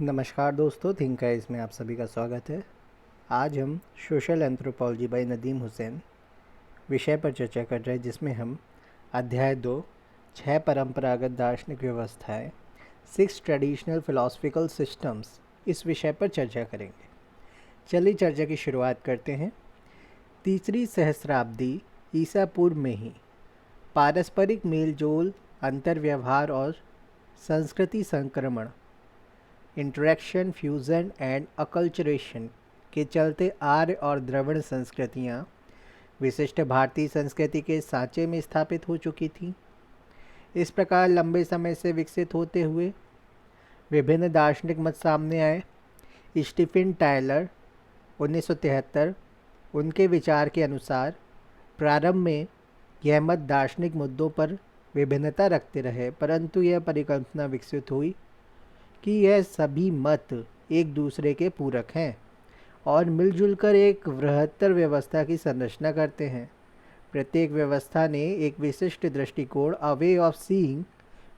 नमस्कार दोस्तों, थिंक है इसमें आप सभी का स्वागत है। आज हम social anthropology by Nadeem Hussain विषय पर चर्चा कर रहे हैं, जिसमें हम अध्याय 2 6 परंपरागत दार्शनिक व्यवस्थाएं 6 ट्रेडिशनल फिलोसफिकल सिस्टम्स इस विषय पर चर्चा करेंगे। चलिए चर्चा की शुरुआत करते हैं। तीसरी सहस्राब्दी ईसा पूर्व में ही पारस्परिक मेलजोल, अंतर्व्यवहार और संस्कृति संक्रमण इंटरेक्शन, फ्यूज़न एंड अकल्चरेशन के चलते आर्य और द्रविड़ संस्कृतियाँ विशिष्ट भारतीय संस्कृति के सांचे में स्थापित हो चुकी थीं। इस प्रकार लंबे समय से विकसित होते हुए विभिन्न दार्शनिक मत सामने आए। स्टीफन टायलर 1973 उनके विचार के अनुसार प्रारंभ में यह मत दार्शनिक मुद्दों पर विभिन्नता रखते रहे, परंतु यह परिकल्पना विकसित हुई कि यह सभी मत एक दूसरे के पूरक हैं और मिलजुल कर एक बृहत्तर व्यवस्था की संरचना करते हैं। प्रत्येक व्यवस्था ने एक विशिष्ट दृष्टिकोण, अ वे ऑफ सीइंग,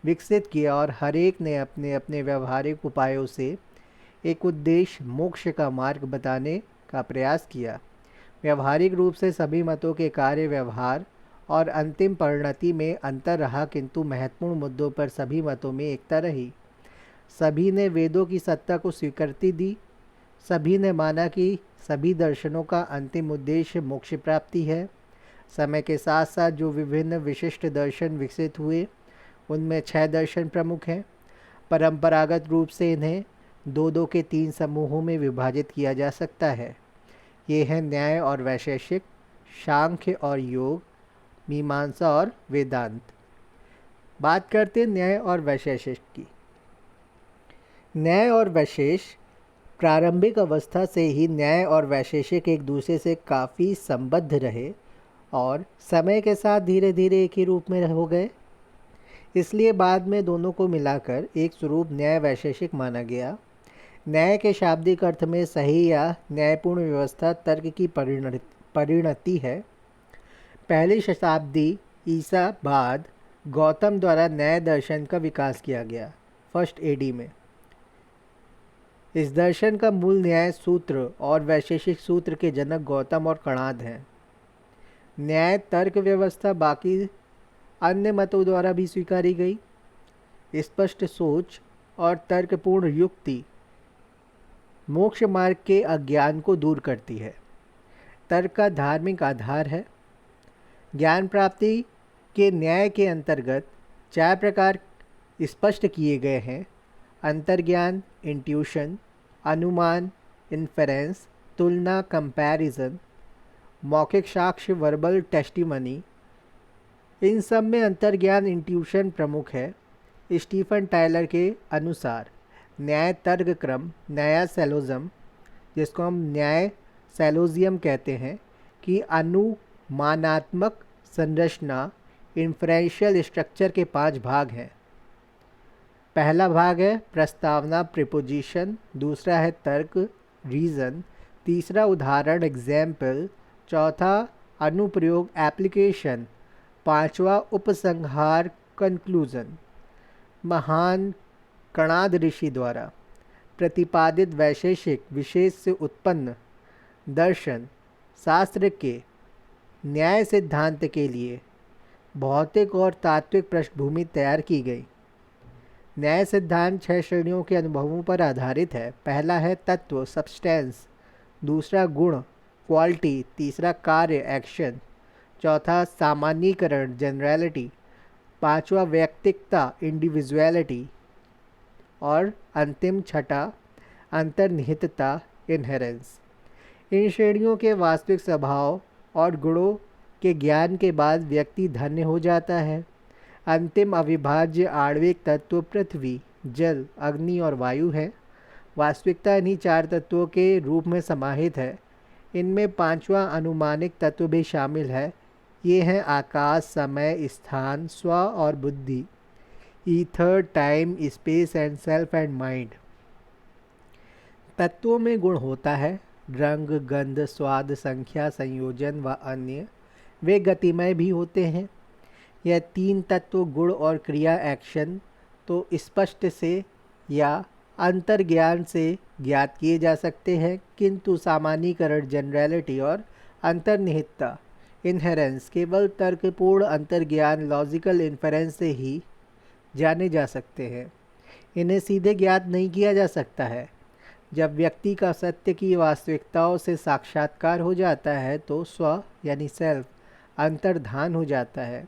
विकसित किया और हर एक ने अपने अपने व्यवहारिक उपायों से एक उद्देश्य, मोक्ष का मार्ग बताने का प्रयास किया। व्यवहारिक रूप से सभी मतों के कार्य, व्यवहार और अंतिम परिणति में अंतर रहा, किंतु महत्वपूर्ण मुद्दों पर सभी मतों में एकता रही। सभी ने वेदों की सत्ता को स्वीकृति दी। सभी ने माना कि सभी दर्शनों का अंतिम उद्देश्य मोक्ष प्राप्ति है। समय के साथ साथ जो विभिन्न विशिष्ट दर्शन विकसित हुए, उनमें 6 दर्शन प्रमुख हैं। परंपरागत रूप से इन्हें 2-2 के 3 समूहों में विभाजित किया जा सकता है। ये हैं न्याय और वैशेषिक, सांख्य और योग, मीमांसा और वेदांत। बात करते हैं न्याय और वैशेषिक की। न्याय और वैशेष प्रारंभिक अवस्था से ही न्याय और वैशेषिक एक दूसरे से काफ़ी संबद्ध रहे और समय के साथ धीरे धीरे एक ही रूप में हो गए। इसलिए बाद में दोनों को मिलाकर एक स्वरूप न्याय वैशेषिक माना गया। न्याय के शाब्दिक अर्थ में सही या न्यायपूर्ण व्यवस्था तर्क की परिणति है। पहली शताब्दी ईसा बाद गौतम द्वारा न्याय दर्शन का विकास किया गया, 1 AD में। इस दर्शन का मूल न्याय सूत्र और वैशेषिक सूत्र के जनक गौतम और कणाद हैं। न्याय तर्क व्यवस्था बाकी अन्य मतों द्वारा भी स्वीकारी गई। स्पष्ट सोच और तर्कपूर्ण युक्ति मोक्ष मार्ग के अज्ञान को दूर करती है। तर्क का धार्मिक आधार है। ज्ञान प्राप्ति के न्याय के अंतर्गत 4 प्रकार स्पष्ट किए गए हैं: अंतर्ज्ञान, इंट्यूशन, अनुमान, इन्फेरेंस, तुलना, कंपैरिजन, मौखिक साक्ष्य, वर्बल टेस्टिमनी। इन सब में अंतर्ज्ञान, इंट्यूशन प्रमुख है। स्टीफन टायलर के अनुसार न्याय तर्क क्रम, न्याय सैलोज़म, जिसको हम न्याय सैलोजियम कहते हैं, कि अनुमानात्मक संरचना, इन्फ्रेंशियल स्ट्रक्चर के 5 भाग हैं। पहला भाग है प्रस्तावना, प्रिपोजिशन। दूसरा है तर्क, रीज़न। तीसरा उदाहरण, एग्जाम्पल। चौथा अनुप्रयोग, एप्लीकेशन। पांचवा उपसंहार, कंक्लूजन। महान कणाद ऋषि द्वारा प्रतिपादित वैशेषिक विशेष से उत्पन्न दर्शन शास्त्र के न्याय सिद्धांत के लिए भौतिक और तात्विक पृष्ठभूमि तैयार की गई। न्याय सिद्धांत 6 श्रेणियों के अनुभवों पर आधारित है। पहला है तत्व, सब्सटेंस। दूसरा गुण, क्वालिटी। तीसरा कार्य, एक्शन। चौथा सामान्यीकरण, जनरलिटी। पांचवा व्यक्तिकता, इंडिविजुअलिटी। और अंतिम छठा अंतर्निहितता, इनहेरेंस। इन श्रेणियों के वास्तविक स्वभाव और गुणों के ज्ञान के बाद व्यक्ति धन्य हो जाता है। अंतिम अविभाज्य आणविक तत्व पृथ्वी, जल, अग्नि और वायु है। वास्तविकता इन्हीं 4 तत्वों के रूप में समाहित है। इनमें 5वां अनुमानिक तत्व भी शामिल है। ये हैं आकाश, समय, स्थान, स्व और बुद्धि, ether, time, space and self and mind. तत्वों में गुण होता है, रंग, गंध, स्वाद, संख्या, संयोजन व अन्य। वे गतिमय भी होते हैं। यह 3 तत्व, गुण और क्रिया, एक्शन, तो स्पष्ट से या अंतर्ज्ञान से ज्ञात किए जा सकते हैं, किंतु सामान्यीकरण जनरलिटी और अंतर्निहितता इनहेरेंस केवल तर्कपूर्ण अंतर्ज्ञान लॉजिकल इन्फेरेंस से ही जाने जा सकते हैं। इन्हें सीधे ज्ञात नहीं किया जा सकता है। जब व्यक्ति का सत्य की वास्तविकताओं से साक्षात्कार हो जाता है तो स्व यानी सेल्फ अंतर्धान हो जाता है।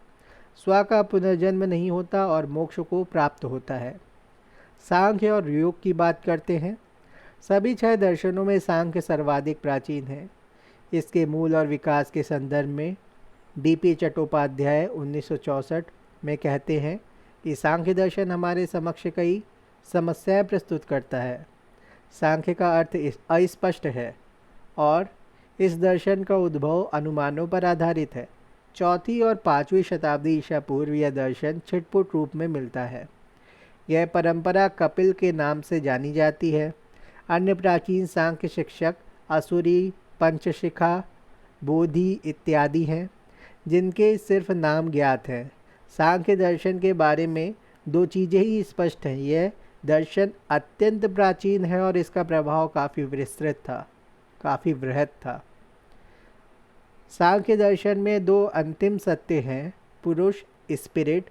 स्व का पुनर्जन्म नहीं होता और मोक्ष को प्राप्त होता है। सांख्य और योग की बात करते हैं। सभी 6 दर्शनों में सांख्य सर्वाधिक प्राचीन है। इसके मूल और विकास के संदर्भ में डीपी चट्टोपाध्याय 1964 में कहते हैं कि सांख्य दर्शन हमारे समक्ष कई समस्याएं प्रस्तुत करता है। सांख्य का अर्थ अस्पष्ट है और इस दर्शन का उद्भव अनुमानों पर आधारित है। 4वीं और 5वीं शताब्दी ईसा पूर्व यह दर्शन छिटपुट रूप में मिलता है। यह परंपरा कपिल के नाम से जानी जाती है। अन्य प्राचीन सांख्य शिक्षक असुरी, पंचशिखा, बोधि इत्यादि हैं, जिनके सिर्फ नाम ज्ञात हैं। सांख्य दर्शन के बारे में 2 चीज़ें ही स्पष्ट हैं। यह दर्शन अत्यंत प्राचीन है और इसका प्रभाव काफ़ी विस्तृत था, काफ़ी वृहद था। सांख्य दर्शन में 2 अंतिम सत्य हैं, पुरुष स्पिरिट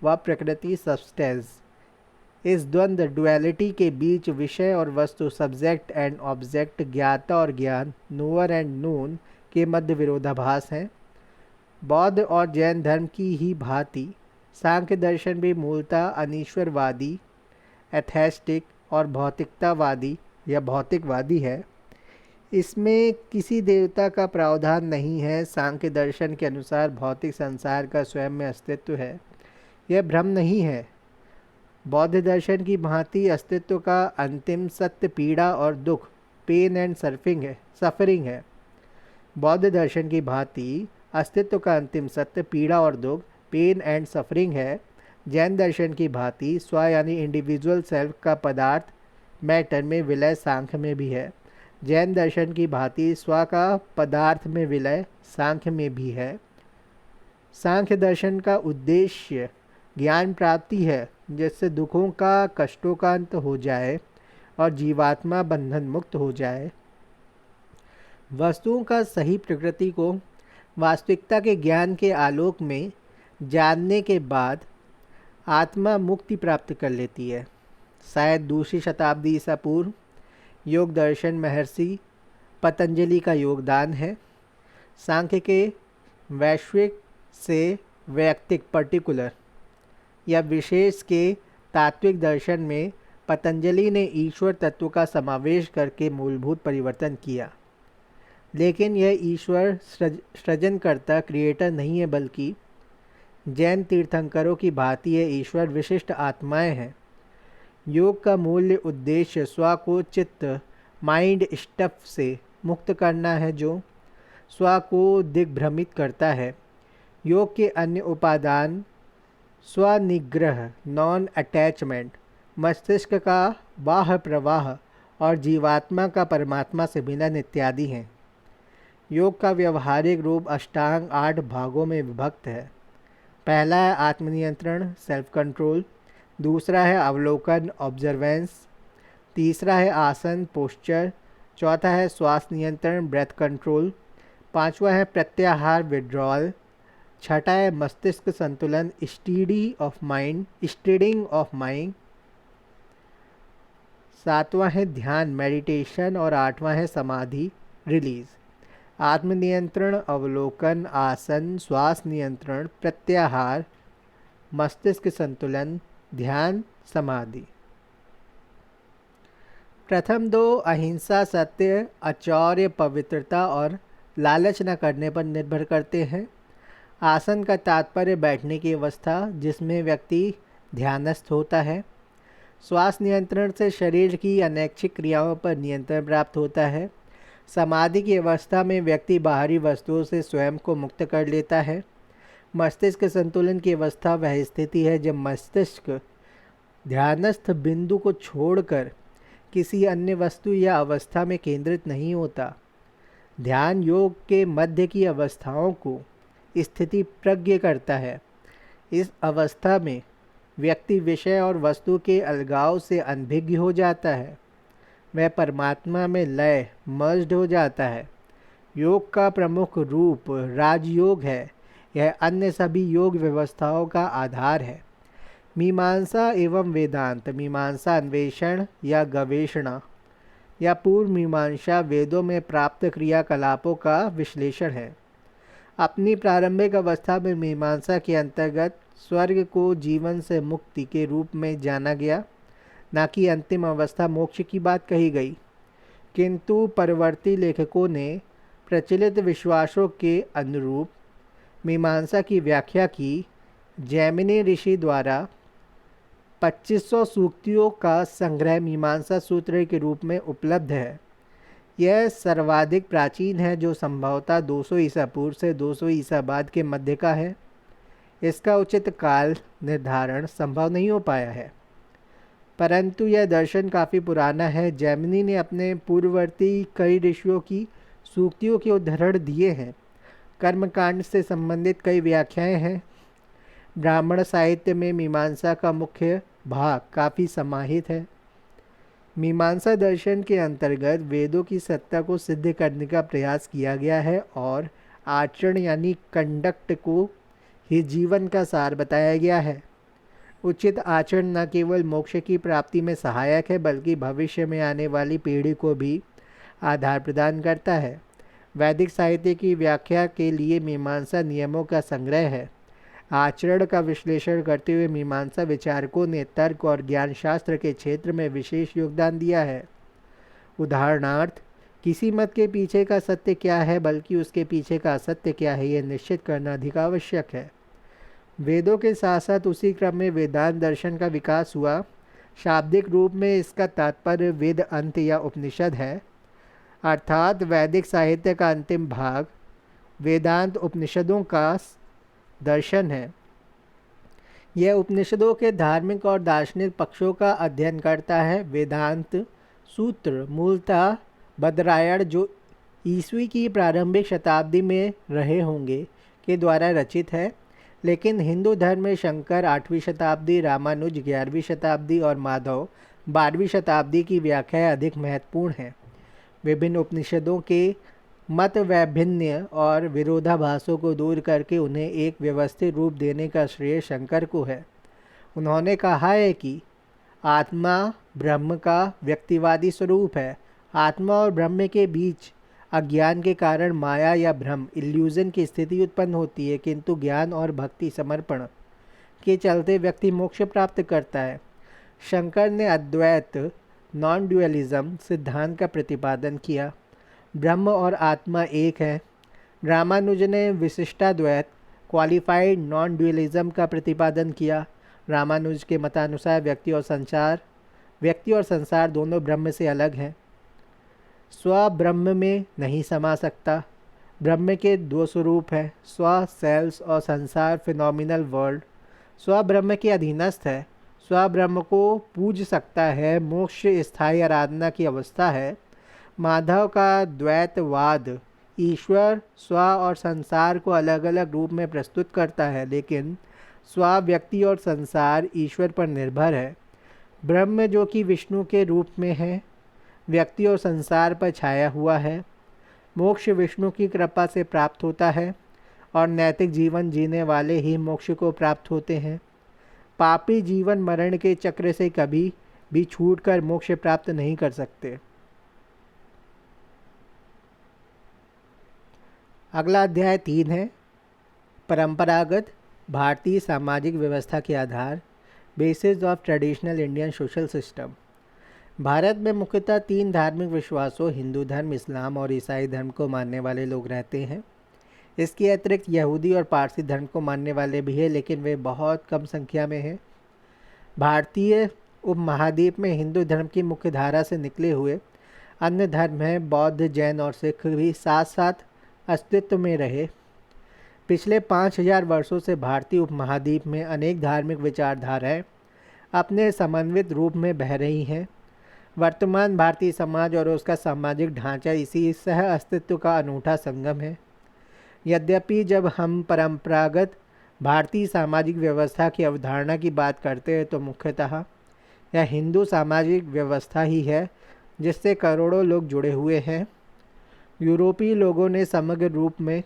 व प्रकृति सब्सटेंस। इस द्वंद्व डुअलिटी के बीच विषय और वस्तु सब्जेक्ट एंड ऑब्जेक्ट, ज्ञाता और ज्ञान, नोअर एंड नोन के मध्य विरोधाभास हैं। बौद्ध और जैन धर्म की ही भांति सांख्य दर्शन भी मूलतः अनीश्वरवादी, एथेस्टिक और भौतिकतावादी या भौतिकवादी है। इसमें किसी देवता का प्रावधान नहीं है। सांख्य दर्शन के अनुसार भौतिक संसार का स्वयं में अस्तित्व है। यह भ्रम नहीं है। बौद्ध दर्शन की भांति अस्तित्व का अंतिम सत्य पीड़ा और दुख, पेन एंड सफरिंग है। बौद्ध दर्शन की भांति अस्तित्व का अंतिम सत्य पीड़ा और दुख, पेन एंड सफरिंग है। जैन दर्शन की भांति स्व यानी इंडिविजुअल सेल्फ का पदार्थ मैटर में विलय सांख्य में भी है। जैन दर्शन की भांति स्व का पदार्थ में विलय सांख्य में भी है। सांख्य दर्शन का उद्देश्य ज्ञान प्राप्ति है, जिससे दुखों का, कष्टों का अंत हो जाए और जीवात्मा बंधन मुक्त हो जाए। वस्तुओं का सही प्रकृति को वास्तविकता के ज्ञान के आलोक में जानने के बाद आत्मा मुक्ति प्राप्त कर लेती है। शायद 2वीं शताब्दी ईसा पूर्व योग दर्शन महर्षि पतंजलि का योगदान है। सांख्य के वैश्विक से वैयक्तिक पर्टिकुलर या विशेष के तात्विक दर्शन में पतंजलि ने ईश्वर तत्व का समावेश करके मूलभूत परिवर्तन किया। लेकिन यह ईश्वर सृजनकर्ता क्रिएटर नहीं है, बल्कि जैन तीर्थंकरों की भांति यह ईश्वर विशिष्ट आत्माएं हैं। योग का मूल उद्देश्य स्व को चित्त माइंड स्टफ से मुक्त करना है, जो स्व को दिग्भ्रमित करता है। योग के अन्य उपादान स्वनिग्रह, नॉन अटैचमेंट, मस्तिष्क का बाह्य प्रवाह और जीवात्मा का परमात्मा से मिलन इत्यादि हैं। योग का व्यवहारिक रूप अष्टांग 8 भागों में विभक्त है। पहला है आत्मनियंत्रण, सेल्फ कंट्रोल। दूसरा है अवलोकन, ऑब्जर्वेंस। तीसरा है आसन, पोस्चर। चौथा है श्वास नियंत्रण, ब्रेथ कंट्रोल। पांचवा है प्रत्याहार, विड्रॉल। छठा है मस्तिष्क संतुलन, स्टीडिंग ऑफ माइंड। सातवां है ध्यान, मेडिटेशन। और आठवां है समाधि, रिलीज। आत्मनियंत्रण, अवलोकन, आसन, श्वास नियंत्रण, प्रत्याहार, मस्तिष्क संतुलन, ध्यान, समाधि। प्रथम 2 अहिंसा, सत्य, आचौर्य, पवित्रता और लालच न करने पर निर्भर करते हैं। आसन का तात्पर्य बैठने की अवस्था जिसमें व्यक्ति ध्यानस्थ होता है। श्वास नियंत्रण से शरीर की अनैच्छिक क्रियाओं पर नियंत्रण प्राप्त होता है। समाधि की अवस्था में व्यक्ति बाहरी वस्तुओं से स्वयं को मुक्त कर लेता है। मस्तिष्क संतुलन की अवस्था वह स्थिति है जब मस्तिष्क ध्यानस्थ बिंदु को छोड़कर किसी अन्य वस्तु या अवस्था में केंद्रित नहीं होता। ध्यान योग के मध्य की अवस्थाओं को स्थिति प्रज्ञ करता है। इस अवस्था में व्यक्ति विषय और वस्तु के अलगाव से अनभिज्ञ हो जाता है। वह परमात्मा में लय मर्ज्ड हो जाता है। योग का प्रमुख रूप राजयोग है। यह अन्य सभी योग व्यवस्थाओं का आधार है। मीमांसा एवं वेदांत, मीमांसा अन्वेषण या गवेषणा या पूर्व मीमांसा वेदों में प्राप्त क्रियाकलापों का विश्लेषण है। अपनी प्रारंभिक अवस्था में मीमांसा के अंतर्गत स्वर्ग को जीवन से मुक्ति के रूप में जाना गया, न कि अंतिम अवस्था मोक्ष की बात कही गई। किंतु परवर्ती लेखकों ने प्रचलित विश्वासों के अनुरूप मीमांसा की व्याख्या की। जैमिनी ऋषि द्वारा 2500 सूक्तियों का संग्रह मीमांसा सूत्र के रूप में उपलब्ध है। यह सर्वाधिक प्राचीन है, जो संभवतः 200 ईसा पूर्व से 200 ईसा बाद के मध्य का है। इसका उचित काल निर्धारण संभव नहीं हो पाया है, परंतु यह दर्शन काफ़ी पुराना है। जैमिनी ने अपने पूर्ववर्ती कई ऋषियों की सूक्तियों के उदाहरण दिए हैं। कर्मकांड से संबंधित कई व्याख्याएं हैं। ब्राह्मण साहित्य में मीमांसा का मुख्य भाग काफ़ी समाहित है। मीमांसा दर्शन के अंतर्गत वेदों की सत्ता को सिद्ध करने का प्रयास किया गया है और आचरण यानी कंडक्ट को ही जीवन का सार बताया गया है। उचित आचरण न केवल मोक्ष की प्राप्ति में सहायक है, बल्कि भविष्य में आने वाली पीढ़ी को भी आधार प्रदान करता है। वैदिक साहित्य की व्याख्या के लिए मीमांसा नियमों का संग्रह है। आचरण का विश्लेषण करते हुए मीमांसा विचारकों ने तर्क और ज्ञान शास्त्र के क्षेत्र में विशेष योगदान दिया है। उदाहरणार्थ, किसी मत के पीछे का सत्य क्या है, बल्कि उसके पीछे का असत्य क्या है, यह निश्चित करना अधिक आवश्यक है। वेदों के साथ साथ उसी क्रम में वेदांत दर्शन का विकास हुआ। शाब्दिक रूप में इसका तात्पर्य वेद अंत या उपनिषद है, अर्थात वैदिक साहित्य का अंतिम भाग वेदांत उपनिषदों का दर्शन है। यह उपनिषदों के धार्मिक और दार्शनिक पक्षों का अध्ययन करता है। वेदांत सूत्र मूलतः बदरायण, जो ईस्वी की प्रारंभिक शताब्दी में रहे होंगे, के द्वारा रचित है, लेकिन हिंदू धर्म में शंकर 8वीं शताब्दी, रामानुज 11वीं शताब्दी और माधव 12वीं शताब्दी की व्याख्याएं अधिक महत्वपूर्ण हैं। विभिन्न उपनिषदों के मत वैभिन्न और विरोधाभासों को दूर करके उन्हें एक व्यवस्थित रूप देने का श्रेय शंकर को है। उन्होंने कहा है कि आत्मा ब्रह्म का व्यक्तिवादी स्वरूप है। आत्मा और ब्रह्म के बीच अज्ञान के कारण माया या भ्रम इल्यूजन की स्थिति उत्पन्न होती है, किंतु ज्ञान और भक्ति समर्पण के चलते व्यक्ति मोक्ष प्राप्त करता है। शंकर ने अद्वैत नॉन ड्यूअलिज्म सिद्धांत का प्रतिपादन किया। ब्रह्म और आत्मा एक है। रामानुज ने विशिष्टाद्वैत क्वालिफाइड नॉन ड्यूअलिज्म का प्रतिपादन किया। रामानुज के मतानुसार व्यक्ति और संसार दोनों ब्रह्म से अलग हैं। स्व ब्रह्म में नहीं समा सकता। ब्रह्म के दो स्वरूप हैं, स्व सेल्स और संसार फिनोमिनल वर्ल्ड। स्व ब्रह्म के अधीनस्थ है। स्व ब्रह्म को पूज सकता है। मोक्ष स्थायी आराधना की अवस्था है। माधव का द्वैतवाद ईश्वर, स्व और संसार को अलग अलग रूप में प्रस्तुत करता है, लेकिन स्व, व्यक्ति और संसार ईश्वर पर निर्भर है। ब्रह्म जो कि विष्णु के रूप में है, व्यक्ति और संसार पर छाया हुआ है। मोक्ष विष्णु की कृपा से प्राप्त होता है और नैतिक जीवन जीने वाले ही मोक्ष को प्राप्त होते हैं। पापी जीवन मरण के चक्र से कभी भी छूटकर मोक्ष प्राप्त नहीं कर सकते। अगला अध्याय 3 है, परंपरागत भारतीय सामाजिक व्यवस्था के आधार, basis of traditional Indian social system. भारत में मुख्यतः 3 धार्मिक विश्वासों, हिंदू धर्म, इस्लाम और ईसाई धर्म को मानने वाले लोग रहते हैं। इसके अतिरिक्त यहूदी और पारसी धर्म को मानने वाले भी हैं, लेकिन वे बहुत कम संख्या में हैं। भारतीय उपमहाद्वीप में हिंदू धर्म की मुख्य धारा से निकले हुए अन्य धर्म हैं। बौद्ध, जैन और सिख भी साथ साथ अस्तित्व में रहे। पिछले 5000 वर्षों से भारतीय उपमहाद्वीप में अनेक धार्मिक विचारधाराएं अपने समन्वित रूप में बह रही हैं। वर्तमान भारतीय समाज और उसका सामाजिक ढांचा इसी सह अस्तित्व का अनूठा संगम है। यद्यपि जब हम परंपरागत भारतीय सामाजिक व्यवस्था की अवधारणा की बात करते हैं तो मुख्यतः यह हिंदू सामाजिक व्यवस्था ही है जिससे करोड़ों लोग जुड़े हुए हैं। यूरोपीय लोगों ने समग्र रूप में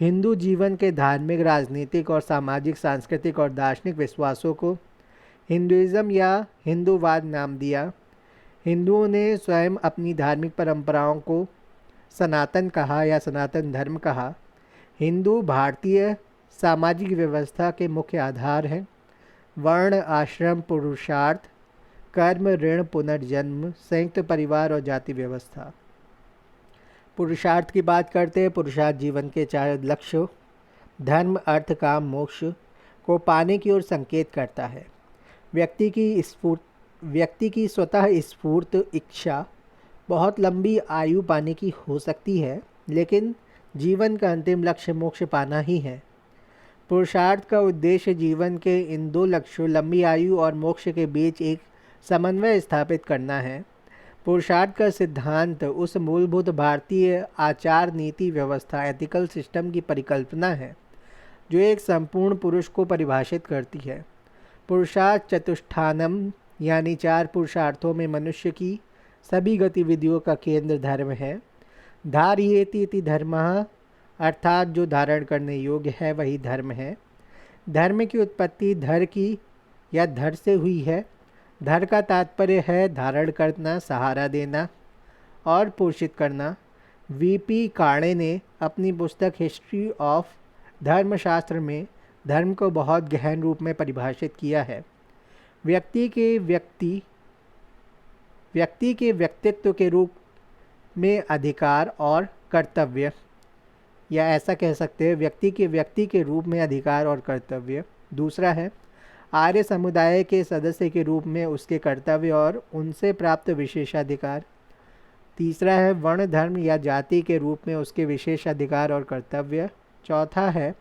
हिंदू जीवन के धार्मिक, राजनीतिक और सामाजिक, सांस्कृतिक और दार्शनिक विश्वासों को हिंदुइज्म या हिंदूवाद नाम दिया। हिंदुओं ने स्वयं अपनी धार्मिक परंपराओं को सनातन कहा या सनातन धर्म कहा। हिंदू भारतीय सामाजिक व्यवस्था के मुख्य आधार हैं। वर्ण, आश्रम, पुरुषार्थ, कर्म, ऋण, पुनर्जन्म, संयुक्त परिवार और जाति व्यवस्था। पुरुषार्थ की बात करते हैं। पुरुषार्थ जीवन के 4 लक्ष्यों धर्म, अर्थ, काम, मोक्ष को पाने की ओर संकेत करता है। व्यक्ति की स्वतः स्फूर्त इच्छा बहुत लंबी आयु पाने की हो सकती है, लेकिन जीवन का अंतिम लक्ष्य मोक्ष पाना ही है। पुरुषार्थ का उद्देश्य जीवन के इन 2 लक्ष्यों लंबी आयु और मोक्ष के बीच एक समन्वय स्थापित करना है। पुरुषार्थ का सिद्धांत उस मूलभूत भारतीय आचार नीति व्यवस्था एथिकल सिस्टम की परिकल्पना है जो एक संपूर्ण पुरुष को परिभाषित करती है। पुरुषार्थ चतुष्ठानम यानी 4 पुरुषार्थों में मनुष्य की सभी गतिविधियों का केंद्र धर्म है। धारयेति इति धर्मः अर्थात जो धारण करने योग्य है वही धर्म है। धर्म की उत्पत्ति धर की या धर से हुई है। धर का तात्पर्य है धारण करना, सहारा देना और पोषित करना। वीपी काणे ने अपनी पुस्तक हिस्ट्री ऑफ धर्मशास्त्र में धर्म को बहुत गहन रूप में परिभाषित किया है। व्यक्ति के व्यक्तित्व के रूप में अधिकार और कर्तव्य, या ऐसा कह सकते हैं व्यक्ति के रूप में अधिकार और कर्तव्य। दूसरा है आर्य समुदाय के सदस्य के रूप में उसके कर्तव्य और उनसे प्राप्त विशेषाधिकार। तीसरा है वर्ण, धर्म या जाति के रूप में उसके विशेषाधिकार और कर्तव्य। चौथा है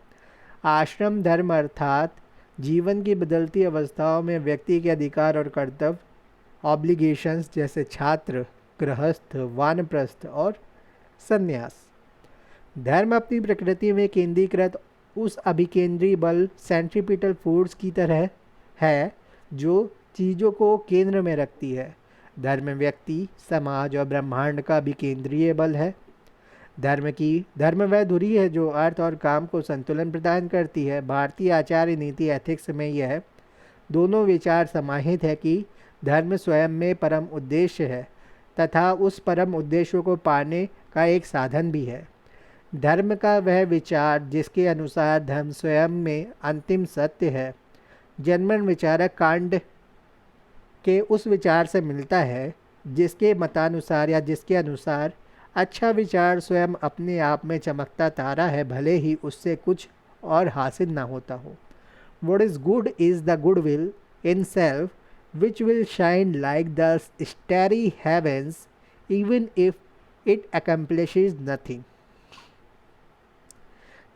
आश्रम धर्म अर्थात जीवन की बदलती अवस्थाओं में व्यक्ति के अधिकार और कर्तव्य, ऑब्लिगेशंस जैसे छात्र, गृहस्थ, वानप्रस्थ और संन्यास। धर्म अपनी प्रकृति में केंद्रीकृत उस अभिकेंद्री बल सेंट्रीपिटल फोर्स की तरह है जो चीज़ों को केंद्र में रखती है। धर्म व्यक्ति, समाज और ब्रह्मांड का अभिकेंद्रीय बल है। धर्म वह धुरी है जो अर्थ और काम को संतुलन प्रदान करती है। भारतीय आचार्य नीति एथिक्स में यह दोनों विचार समाहित है कि धर्म स्वयं में परम उद्देश्य है तथा उस परम उद्देश्य को पाने का एक साधन भी है। धर्म का वह विचार जिसके अनुसार धर्म स्वयं में अंतिम सत्य है जर्मन विचारक कांट के उस विचार से मिलता है जिसके मतानुसार या जिसके अनुसार अच्छा विचार स्वयं अपने आप में चमकता तारा है, भले ही उससे कुछ और हासिल ना होता हो। What is good is the goodwill in self which will shine like the starry heavens even if it accomplishes nothing।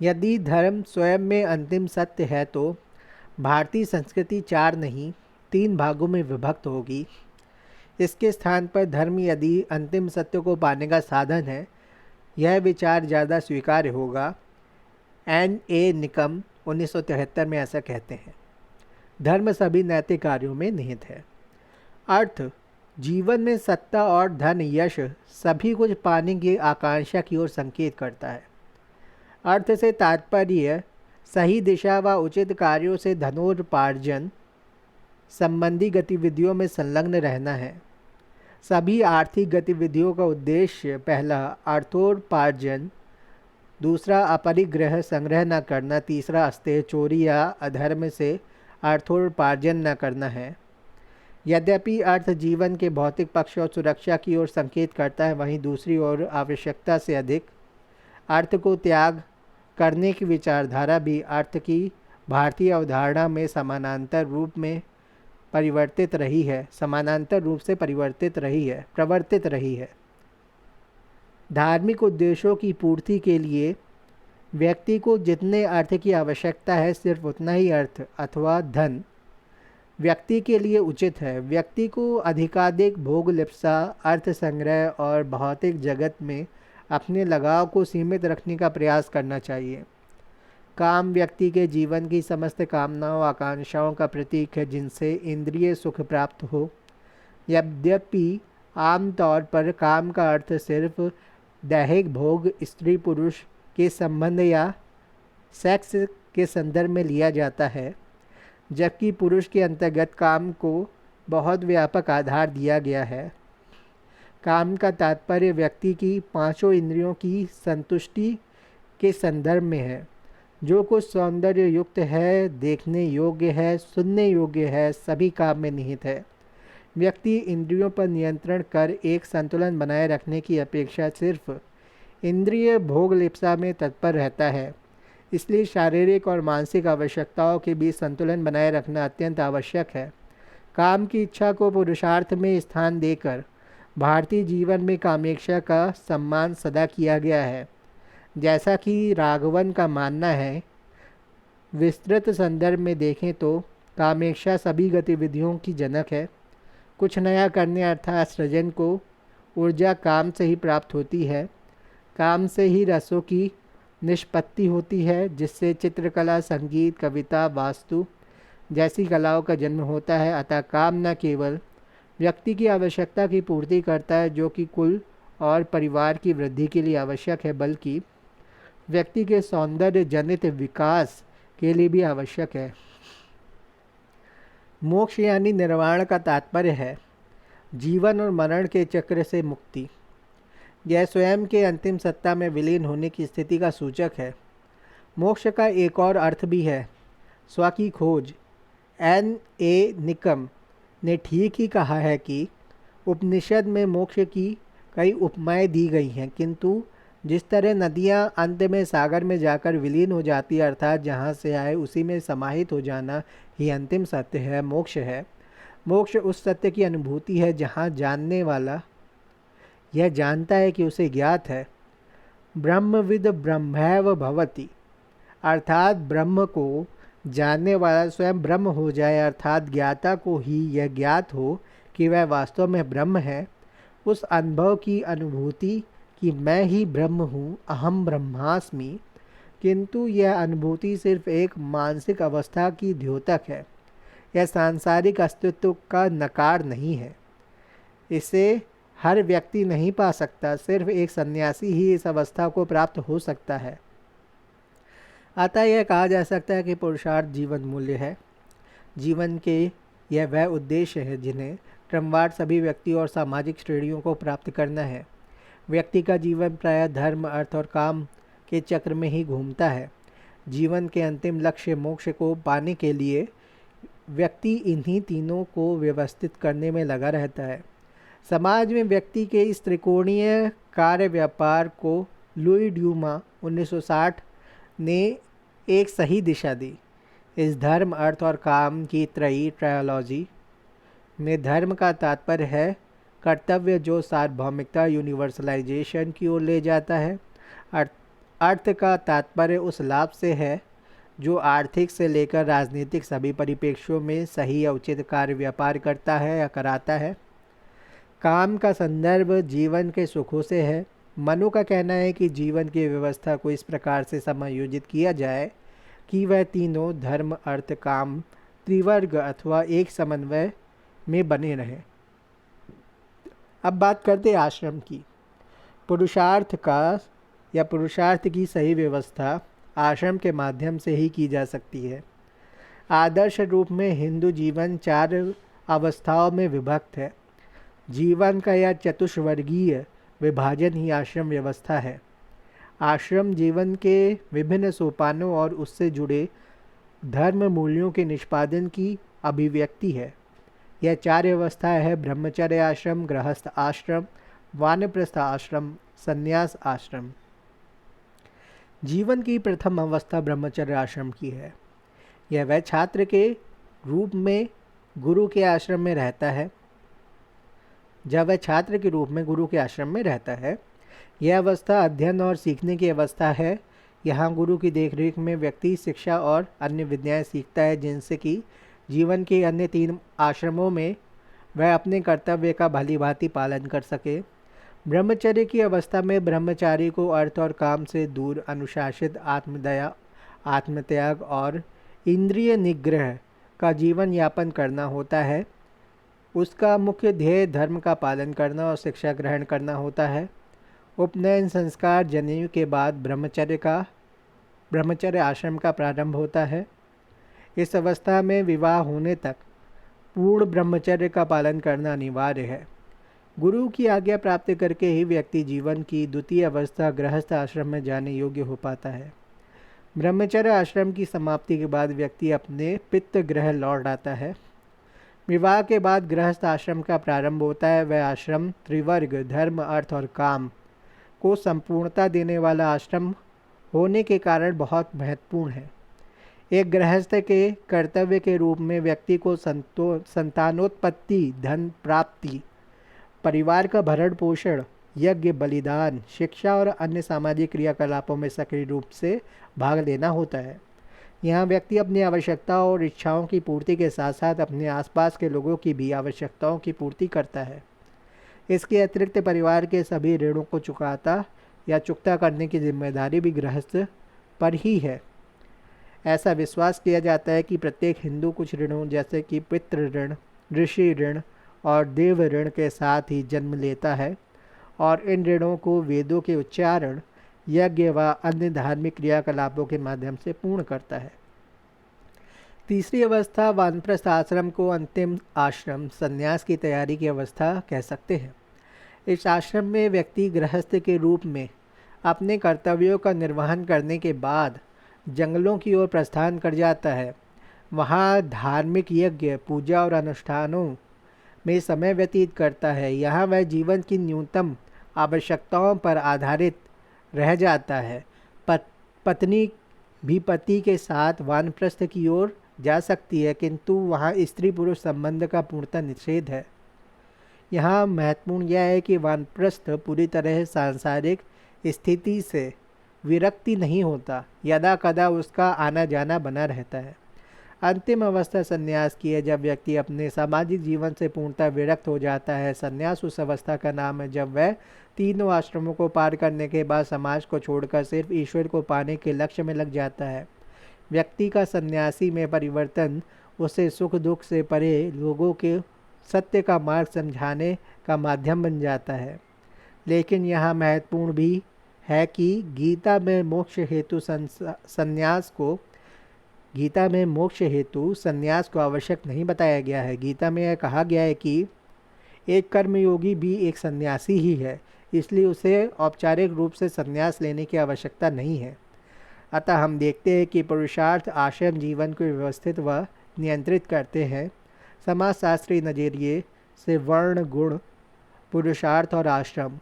यदि धर्म स्वयं में अंतिम सत्य है तो भारतीय संस्कृति 4 नहीं 3 भागों में विभक्त होगी। इसके स्थान पर धर्म यदि अंतिम सत्य को पाने का साधन है, यह विचार ज़्यादा स्वीकार्य होगा। N.A. निकम 1973 में ऐसा कहते हैं। धर्म सभी नैतिक कार्यों में निहित है। अर्थ जीवन में सत्ता और धन, यश सभी कुछ पाने की आकांक्षा की ओर संकेत करता है। अर्थ से तात्पर्य सही दिशा व उचित कार्यों से धनोपार्जन संबंधी गतिविधियों में संलग्न रहना है। सभी आर्थिक गतिविधियों का उद्देश्य पहला अर्थोपार्जन, दूसरा अपरिग्रह संग्रह न करना, तीसरा अस्तेय चोरी या अधर्म से अर्थोपार्जन न करना है। यद्यपि अर्थ जीवन के भौतिक पक्ष और सुरक्षा की ओर संकेत करता है, वहीं दूसरी ओर आवश्यकता से अधिक अर्थ को त्याग करने की विचारधारा भी अर्थ की भारतीय अवधारणा में समानांतर रूप से प्रवर्तित रही है। धार्मिक उद्देश्यों की पूर्ति के लिए व्यक्ति को जितने अर्थ की आवश्यकता है सिर्फ उतना ही अर्थ अथवा धन व्यक्ति के लिए उचित है। व्यक्ति को अधिकाधिक भोग लिप्सा, अर्थ संग्रह और भौतिक जगत में अपने लगाव को सीमित रखने का प्रयास करना चाहिए। काम व्यक्ति के जीवन की समस्त कामनाओं आकांक्षाओं का प्रतीक है जिनसे इंद्रिय सुख प्राप्त हो। यद्यपि आमतौर पर काम का अर्थ सिर्फ दैहिक भोग, स्त्री पुरुष के संबंध या सेक्स के संदर्भ में लिया जाता है, जबकि पुरुष के अंतर्गत काम को बहुत व्यापक आधार दिया गया है। काम का तात्पर्य व्यक्ति की पांचों इंद्रियों की संतुष्टि के संदर्भ में है। जो कुछ सौंदर्य युक्त है, देखने योग्य है, सुनने योग्य है, सभी काम में निहित है। व्यक्ति इंद्रियों पर नियंत्रण कर एक संतुलन बनाए रखने की अपेक्षा सिर्फ इंद्रिय भोग लिप्सा में तत्पर रहता है। इसलिए शारीरिक और मानसिक आवश्यकताओं के बीच संतुलन बनाए रखना अत्यंत आवश्यक है। काम की इच्छा को पुरुषार्थ में स्थान देकर भारतीय जीवन में कामेच्छा का सम्मान सदा किया गया है। जैसा कि राघवन का मानना है, विस्तृत संदर्भ में देखें तो कामेच्छा सभी गतिविधियों की जनक है। कुछ नया करने अर्थात सृजन को ऊर्जा काम से ही प्राप्त होती है। काम से ही रसों की निष्पत्ति होती है, जिससे चित्रकला, संगीत, कविता, वास्तु जैसी कलाओं का जन्म होता है। अतः काम न केवल व्यक्ति की आवश्यकता की पूर्ति करता है, जो कि कुल और परिवार की वृद्धि के लिए आवश्यक है, बल्कि व्यक्ति के सौंदर्य जनित विकास के लिए भी आवश्यक है। मोक्ष यानी निर्वाण का तात्पर्य है जीवन और मरण के चक्र से मुक्ति। यह स्वयं के अंतिम सत्ता में विलीन होने की स्थिति का सूचक है। मोक्ष का एक और अर्थ भी है, स्व की खोज। N.A. निकम ने ठीक ही कहा है कि उपनिषद में मोक्ष की कई उपमाएं दी गई हैं, किंतु जिस तरह नदियां अंत में सागर में जाकर विलीन हो जाती है, अर्थात जहां से आए उसी में समाहित हो जाना ही अंतिम सत्य है, मोक्ष है। मोक्ष उस सत्य की अनुभूति है जहां जानने वाला यह जानता है कि उसे ज्ञात है। ब्रह्मविद ब्रह्मैव भवति, अर्थात ब्रह्म को जानने वाला स्वयं ब्रह्म हो जाए, अर्थात ज्ञाता को ही यह ज्ञात हो कि वह वास्तव में ब्रह्म है। उस अनुभव की अनुभूति कि मैं ही ब्रह्म हूँ, अहम ब्रह्मास्मि। किंतु यह अनुभूति सिर्फ एक मानसिक अवस्था की द्योतक है, यह सांसारिक अस्तित्व का नकार नहीं है। इसे हर व्यक्ति नहीं पा सकता, सिर्फ एक सन्यासी ही इस अवस्था को प्राप्त हो सकता है। अतः यह कहा जा सकता है कि पुरुषार्थ जीवन मूल्य है। जीवन के यह वह उद्देश्य है जिन्हें क्रमवार सभी व्यक्ति और सामाजिक श्रेणियों को प्राप्त करना है। व्यक्ति का जीवन प्रायः धर्म, अर्थ और काम के चक्र में ही घूमता है। जीवन के अंतिम लक्ष्य मोक्ष को पाने के लिए व्यक्ति इन्हीं तीनों को व्यवस्थित करने में लगा रहता है। समाज में व्यक्ति के इस त्रिकोणीय कार्य व्यापार को लुई ड्यूमा 1960 ने एक सही दिशा दी। इस धर्म, अर्थ और काम की त्रयी ट्रायोलॉजी में धर्म का तात्पर्य है कर्तव्य, जो सार्वभौमिकता यूनिवर्सलाइजेशन की ओर ले जाता है। अर्थ का तात्पर्य उस लाभ से है जो आर्थिक से लेकर राजनीतिक सभी परिप्रेक्ष्यों में सही या उचित कार्य व्यापार करता है या कराता है। काम का संदर्भ जीवन के सुखों से है। मनु का कहना है कि जीवन की व्यवस्था को इस प्रकार से समायोजित किया जाए कि वह तीनों धर्म, अर्थ, काम त्रिवर्ग अथवा एक समन्वय में बने रहें। अब बात करते हैं आश्रम की। पुरुषार्थ का या पुरुषार्थ की सही व्यवस्था आश्रम के माध्यम से ही की जा सकती है। आदर्श रूप में हिंदू जीवन 4 अवस्थाओं में विभक्त है। जीवन का यह चतुष्वर्गीय विभाजन ही आश्रम व्यवस्था है। आश्रम जीवन के विभिन्न सोपानों और उससे जुड़े धर्म मूल्यों के निष्पादन की अभिव्यक्ति है। यह 4 अवस्था है: ब्रह्मचर्य आश्रम, गृहस्थ आश्रम, वानप्रस्थ आश्रम, संन्यास आश्रम। जीवन की प्रथम अवस्था ब्रह्मचर्य आश्रम की है। यह वह छात्र के रूप में गुरु के आश्रम में रहता है। जब वह छात्र के रूप में गुरु के आश्रम में रहता है, यह अवस्था अध्ययन और सीखने की अवस्था है। यहाँ गुरु की देखरेख में व्यक्ति शिक्षा और अन्य विद्याएं सीखता है, जिनसे कि जीवन के अन्य 3 आश्रमों में वह अपने कर्तव्य का भलीभांति पालन कर सके। ब्रह्मचर्य की अवस्था में ब्रह्मचारी को अर्थ और काम से दूर अनुशासित, आत्मदया, आत्मत्याग और इंद्रिय निग्रह का जीवन यापन करना होता है। उसका मुख्य ध्येय धर्म का पालन करना और शिक्षा ग्रहण करना होता है। उपनयन संस्कार जनेऊ के बाद ब्रह्मचर्य आश्रम का प्रारंभ होता है। इस अवस्था में विवाह होने तक पूर्ण ब्रह्मचर्य का पालन करना अनिवार्य है। गुरु की आज्ञा प्राप्त करके ही व्यक्ति जीवन की द्वितीय अवस्था गृहस्थ आश्रम में जाने योग्य हो पाता है। ब्रह्मचर्य आश्रम की समाप्ति के बाद व्यक्ति अपने पितृ गृह लौट आता है। विवाह के बाद गृहस्थ आश्रम का प्रारंभ होता है। वह आश्रम त्रिवर्ग धर्म अर्थ और काम को संपूर्णता देने वाला आश्रम होने के कारण बहुत महत्वपूर्ण है। एक गृहस्थ के कर्तव्य के रूप में व्यक्ति को संतानोत्पत्ति, धन प्राप्ति, परिवार का भरण पोषण, यज्ञ, बलिदान, शिक्षा और अन्य सामाजिक क्रियाकलापों में सक्रिय रूप से भाग लेना होता है। यहाँ व्यक्ति अपनी आवश्यकताओं और इच्छाओं की पूर्ति के साथ साथ अपने आसपास के लोगों की भी आवश्यकताओं की पूर्ति करता है। इसके अतिरिक्त परिवार के सभी ऋणों को चुकता करने की जिम्मेदारी भी गृहस्थ पर ही है। ऐसा विश्वास किया जाता है कि प्रत्येक हिंदू कुछ ऋणों जैसे कि पितृ ऋण, ऋषि ऋण और देव ऋण के साथ ही जन्म लेता है और इन ऋणों को वेदों के उच्चारण, यज्ञ व अन्य धार्मिक क्रियाकलापों के माध्यम से पूर्ण करता है। तीसरी अवस्था वानप्रस्थ आश्रम को अंतिम आश्रम संन्यास की तैयारी की अवस्था कह सकते हैं। इस आश्रम में व्यक्ति गृहस्थ के रूप में अपने कर्तव्यों का निर्वहन करने के बाद जंगलों की ओर प्रस्थान कर जाता है। वहाँ धार्मिक यज्ञ, पूजा और अनुष्ठानों में समय व्यतीत करता है। यहाँ वह जीवन की न्यूनतम आवश्यकताओं पर आधारित रह जाता है। पत्नी भी पति के साथ वानप्रस्थ की ओर जा सकती है, किंतु वहाँ स्त्री पुरुष संबंध का पूर्णतः निषेध है। यहाँ महत्वपूर्ण यह है कि वानप्रस्थ पूरी तरह सांसारिक स्थिति से विरक्ति नहीं होता, यदा कदा उसका आना जाना बना रहता है। अंतिम अवस्था संन्यास की है, जब व्यक्ति अपने सामाजिक जीवन से पूर्णतः विरक्त हो जाता है। संन्यास उस अवस्था का नाम है जब वह तीनों आश्रमों को पार करने के बाद समाज को छोड़कर सिर्फ ईश्वर को पाने के लक्ष्य में लग जाता है। व्यक्ति का सन्यासी में परिवर्तन उसे सुख दुख से परे लोगों के सत्य का मार्ग समझाने का माध्यम बन जाता है। लेकिन यहाँ महत्वपूर्ण भी है कि गीता में मोक्ष हेतु संन्यास को आवश्यक नहीं बताया गया है। गीता में यह कहा गया है कि एक कर्मयोगी भी एक सन्यासी ही है, इसलिए उसे औपचारिक रूप से संन्यास लेने की आवश्यकता नहीं है। अतः हम देखते हैं कि पुरुषार्थ आश्रम जीवन को व्यवस्थित व नियंत्रित करते हैं। समाजशास्त्री नजरिए से वर्ण, गुण, पुरुषार्थ और आश्रम,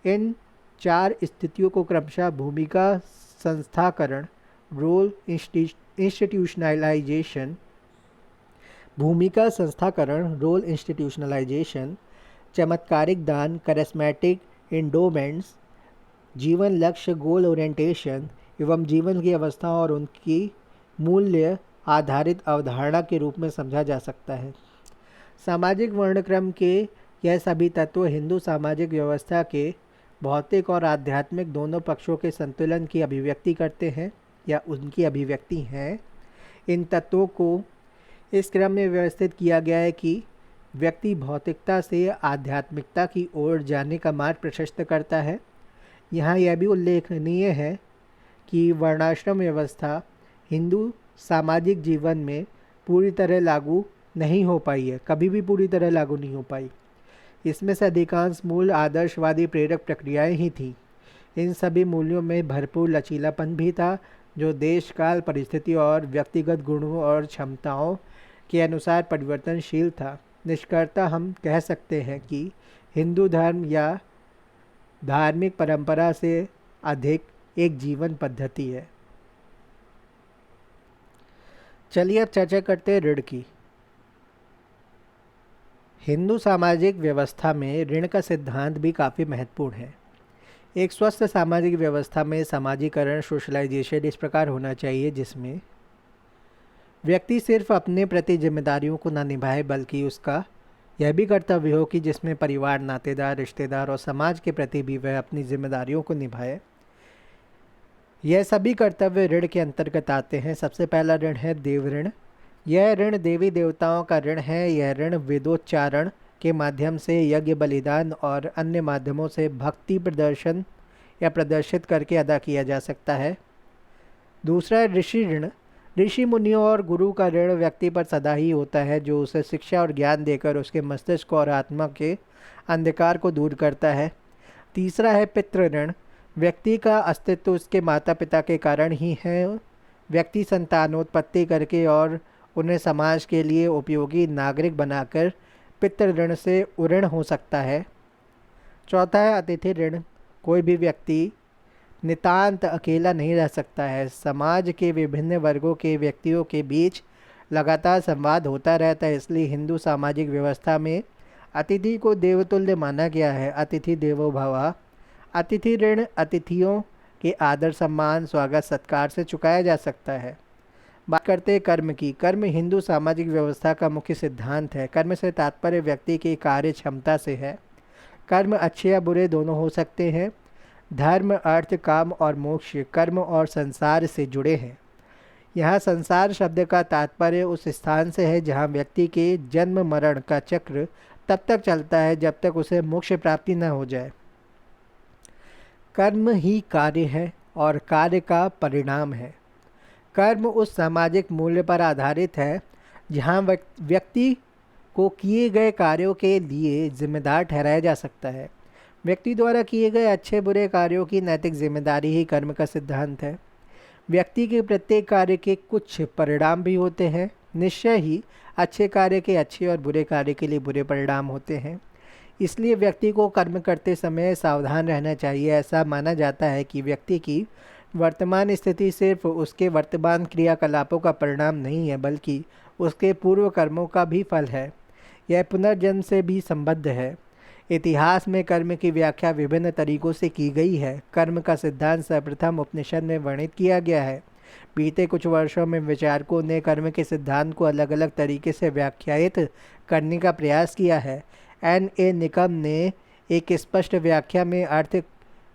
इन चार स्थितियों को क्रमशः भूमिका संस्थाकरण, रोल इंस्टीट्यूशनलाइजेशन, चमत्कारिक दान, करिस्मेटिक इंडोमेंट्स, जीवन लक्ष्य गोल ओरिएंटेशन एवं जीवन की अवस्था और उनकी मूल्य आधारित अवधारणा के रूप में समझा जा सकता है। सामाजिक वर्णक्रम के यह सभी तत्व हिंदू सामाजिक व्यवस्था के भौतिक और आध्यात्मिक दोनों पक्षों के संतुलन की अभिव्यक्ति करते हैं या उनकी अभिव्यक्ति हैं। इन तत्वों को इस क्रम में व्यवस्थित किया गया है कि व्यक्ति भौतिकता से आध्यात्मिकता की ओर जाने का मार्ग प्रशस्त करता है। यहाँ यह भी उल्लेखनीय है कि वर्णाश्रम व्यवस्था हिंदू सामाजिक जीवन में पूरी तरह लागू नहीं हो पाई है, कभी भी पूरी तरह लागू नहीं हो पाई। इसमें से अधिकांश मूल आदर्शवादी प्रेरक प्रक्रियाएं ही थीं। इन सभी मूल्यों में भरपूर लचीलापन भी था, जो देश काल परिस्थिति और व्यक्तिगत गुणों और क्षमताओं के अनुसार परिवर्तनशील था। निष्कर्षतः हम कह सकते हैं कि हिंदू धर्म या धार्मिक परंपरा से अधिक एक जीवन पद्धति है। चलिए अब चर्चा करते हैं ऋण की। हिंदू सामाजिक व्यवस्था में ऋण का सिद्धांत भी काफ़ी महत्वपूर्ण है। एक स्वस्थ सामाजिक व्यवस्था में समाजीकरण, सोशलाइजेशन इस प्रकार होना चाहिए जिसमें व्यक्ति सिर्फ अपने प्रति जिम्मेदारियों को न निभाए, बल्कि उसका यह भी कर्तव्य हो कि जिसमें परिवार, नातेदार, रिश्तेदार और समाज के प्रति भी वह अपनी जिम्मेदारियों को निभाए। यह सभी कर्तव्य ऋण के अंतर्गत आते हैं। सबसे पहला ऋण है देव ऋण। यह ऋण देवी देवताओं का ऋण है। यह ऋण वेदोच्चारण के माध्यम से, यज्ञ, बलिदान और अन्य माध्यमों से भक्ति प्रदर्शन या प्रदर्शित करके अदा किया जा सकता है। दूसरा है ऋषि ऋण। ऋषि मुनियों और गुरु का ऋण व्यक्ति पर सदा ही होता है, जो उसे शिक्षा और ज्ञान देकर उसके मस्तिष्क और आत्मा के अंधकार को दूर करता है। तीसरा है पितृ ऋण। व्यक्ति का अस्तित्व उसके माता पिता के कारण ही है। व्यक्ति संतानोत्पत्ति करके और उन्हें समाज के लिए उपयोगी नागरिक बनाकर पितृ ऋण से उऋण हो सकता है। चौथा है अतिथि ऋण। कोई भी व्यक्ति नितांत अकेला नहीं रह सकता है। समाज के विभिन्न वर्गों के व्यक्तियों के बीच लगातार संवाद होता रहता है, इसलिए हिंदू सामाजिक व्यवस्था में अतिथि को देवतुल्य माना गया है। अतिथि देवो भव। अतिथि ऋण अतिथियों के आदर सम्मान स्वागत सत्कार से चुकाया जा सकता है। बात करते हैं कर्म की। कर्म हिंदू सामाजिक व्यवस्था का मुख्य सिद्धांत है। कर्म से तात्पर्य व्यक्ति की कार्य क्षमता से है। कर्म अच्छे या बुरे दोनों हो सकते हैं। धर्म, अर्थ, काम और मोक्ष कर्म और संसार से जुड़े हैं। यहाँ संसार शब्द का तात्पर्य उस स्थान से है जहाँ व्यक्ति के जन्म मरण का चक्र तब तक चलता है जब तक उसे मोक्ष प्राप्ति न हो जाए। कर्म ही कार्य है और कार्य का परिणाम है। कर्म उस सामाजिक मूल्य पर आधारित है जहाँ व्यक्ति को किए गए कार्यों के लिए जिम्मेदार ठहराया जा सकता है। व्यक्ति द्वारा किए गए अच्छे बुरे कार्यों की नैतिक जिम्मेदारी ही कर्म का सिद्धांत है। व्यक्ति के प्रत्येक कार्य के कुछ परिणाम भी होते हैं। निश्चय ही अच्छे कार्य के अच्छे और बुरे कार्य के लिए बुरे परिणाम होते हैं। इसलिए व्यक्ति को कर्म करते समय सावधान रहना चाहिए। ऐसा माना जाता है कि व्यक्ति की वर्तमान स्थिति सिर्फ उसके वर्तमान क्रियाकलापों का परिणाम नहीं है, बल्कि उसके पूर्व कर्मों का भी फल है। यह पुनर्जन्म से भी संबद्ध है। इतिहास में कर्म की व्याख्या विभिन्न तरीकों से की गई है। कर्म का सिद्धांत सर्वप्रथम उपनिषद में वर्णित किया गया है। बीते कुछ वर्षों में विचारकों ने कर्म के सिद्धांत को अलग अलग तरीके से व्याख्यायित करने का प्रयास किया है। N.A. निकम ने एक स्पष्ट व्याख्या में अर्थ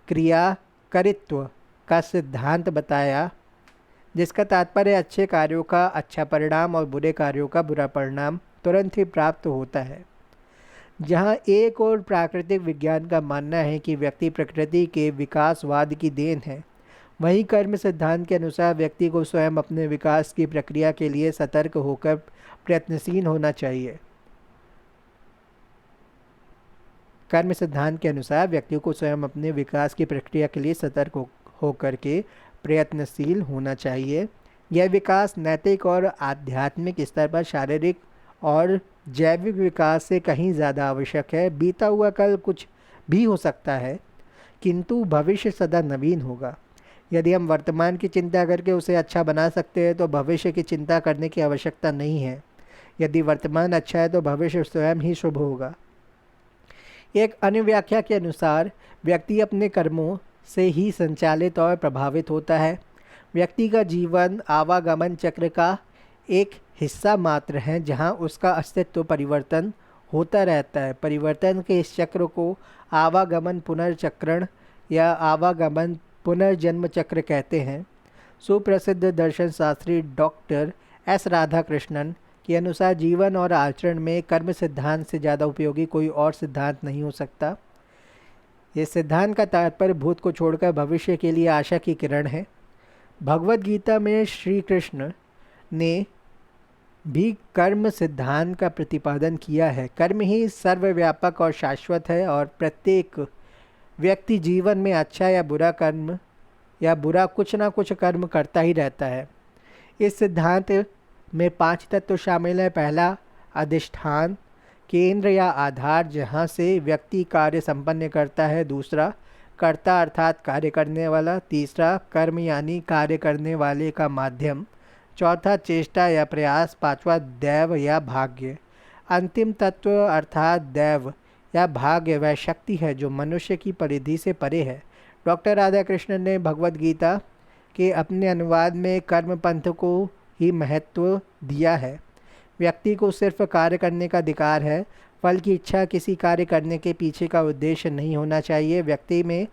क्रियाकरित्व का सिद्धांत बताया, जिसका तात्पर्य अच्छे कार्यों का अच्छा परिणाम और बुरे कार्यों का बुरा परिणाम तुरंत ही प्राप्त होता है। जहाँ एक और प्राकृतिक विज्ञान का मानना है कि व्यक्ति प्रकृति के विकासवाद की देन है, वहीं कर्म सिद्धांत के अनुसार व्यक्ति को स्वयं अपने विकास की प्रक्रिया के लिए सतर्क होकर प्रयत्नशील होना चाहिए। कर्म सिद्धांत के अनुसार व्यक्ति को स्वयं अपने विकास की प्रक्रिया के लिए सतर्क होकर के प्रयत्नशील होना चाहिए। यह विकास नैतिक और आध्यात्मिक स्तर पर शारीरिक और जैविक विकास से कहीं ज़्यादा आवश्यक है। बीता हुआ कल कुछ भी हो सकता है, किंतु भविष्य सदा नवीन होगा। यदि हम वर्तमान की चिंता करके उसे अच्छा बना सकते हैं तो भविष्य की चिंता करने की आवश्यकता नहीं है। यदि वर्तमान अच्छा है तो भविष्य स्वयं ही शुभ होगा। एक अन्य व्याख्या के अनुसार व्यक्ति अपने कर्मों से ही संचालित और प्रभावित होता है। व्यक्ति का जीवन आवागमन चक्र का एक हिस्सा मात्र है, जहां उसका अस्तित्व परिवर्तन होता रहता है। परिवर्तन के इस चक्र को आवागमन पुनर्चक्रण या आवागमन पुनर्जन्म चक्र कहते हैं। सुप्रसिद्ध दर्शन शास्त्री डॉक्टर एस राधाकृष्णन के अनुसार जीवन और आचरण में कर्म सिद्धांत से ज़्यादा उपयोगी कोई और सिद्धांत नहीं हो सकता। ये सिद्धांत का तात्पर्य भूत को छोड़कर भविष्य के लिए आशा की किरण है। भगवद गीता में श्री कृष्ण ने भी कर्म सिद्धांत का प्रतिपादन किया है। कर्म ही सर्वव्यापक और शाश्वत है और प्रत्येक व्यक्ति जीवन में अच्छा या बुरा कर्म या बुरा कुछ ना कुछ कर्म करता ही रहता है। इस सिद्धांत में 5 तत्व शामिल हैं। पहला, अधिष्ठान, केंद्र या आधार जहाँ से व्यक्ति कार्य संपन्न करता है। दूसरा, कर्ता अर्थात कार्य करने वाला। तीसरा, कर्म यानी कार्य करने वाले का माध्यम। चौथा, चेष्टा या प्रयास। पांचवा, दैव या भाग्य। अंतिम तत्व अर्थात दैव या भाग्य वह शक्ति है जो मनुष्य की परिधि से परे है। डॉक्टर राधाकृष्णन ने भगवद गीता के अपने अनुवाद में कर्म पंथ को ही महत्व दिया है। व्यक्ति को सिर्फ कार्य करने का अधिकार है। फल की इच्छा किसी कार्य करने के पीछे का उद्देश्य नहीं होना चाहिए। व्यक्ति में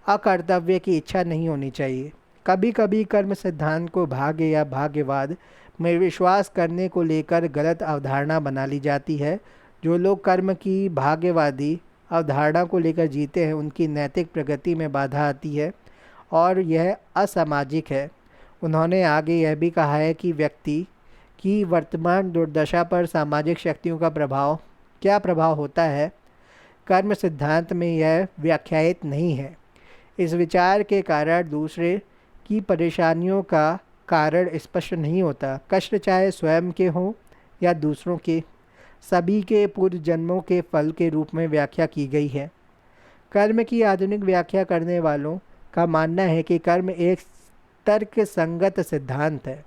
अकर्तव्य की इच्छा नहीं होनी चाहिए। कभी कभी कर्म सिद्धांत को भाग्य या भाग्यवाद में विश्वास करने को लेकर गलत अवधारणा बना ली जाती है। जो लोग कर्म की भाग्यवादी अवधारणा को लेकर जीते हैं उनकी नैतिक प्रगति में बाधा आती है और यह असामाजिक है। उन्होंने आगे यह भी कहा है कि व्यक्ति की वर्तमान दुर्दशा पर सामाजिक शक्तियों का क्या प्रभाव होता है, कर्म सिद्धांत में यह व्याख्यायित नहीं है। इस विचार के कारण दूसरे की परेशानियों का कारण स्पष्ट नहीं होता। कष्ट चाहे स्वयं के हों या दूसरों के, सभी के पूर्व जन्मों के फल के रूप में व्याख्या की गई है। कर्म की आधुनिक व्याख्या करने वालों का मानना है कि कर्म एक तर्क संगत सिद्धांत है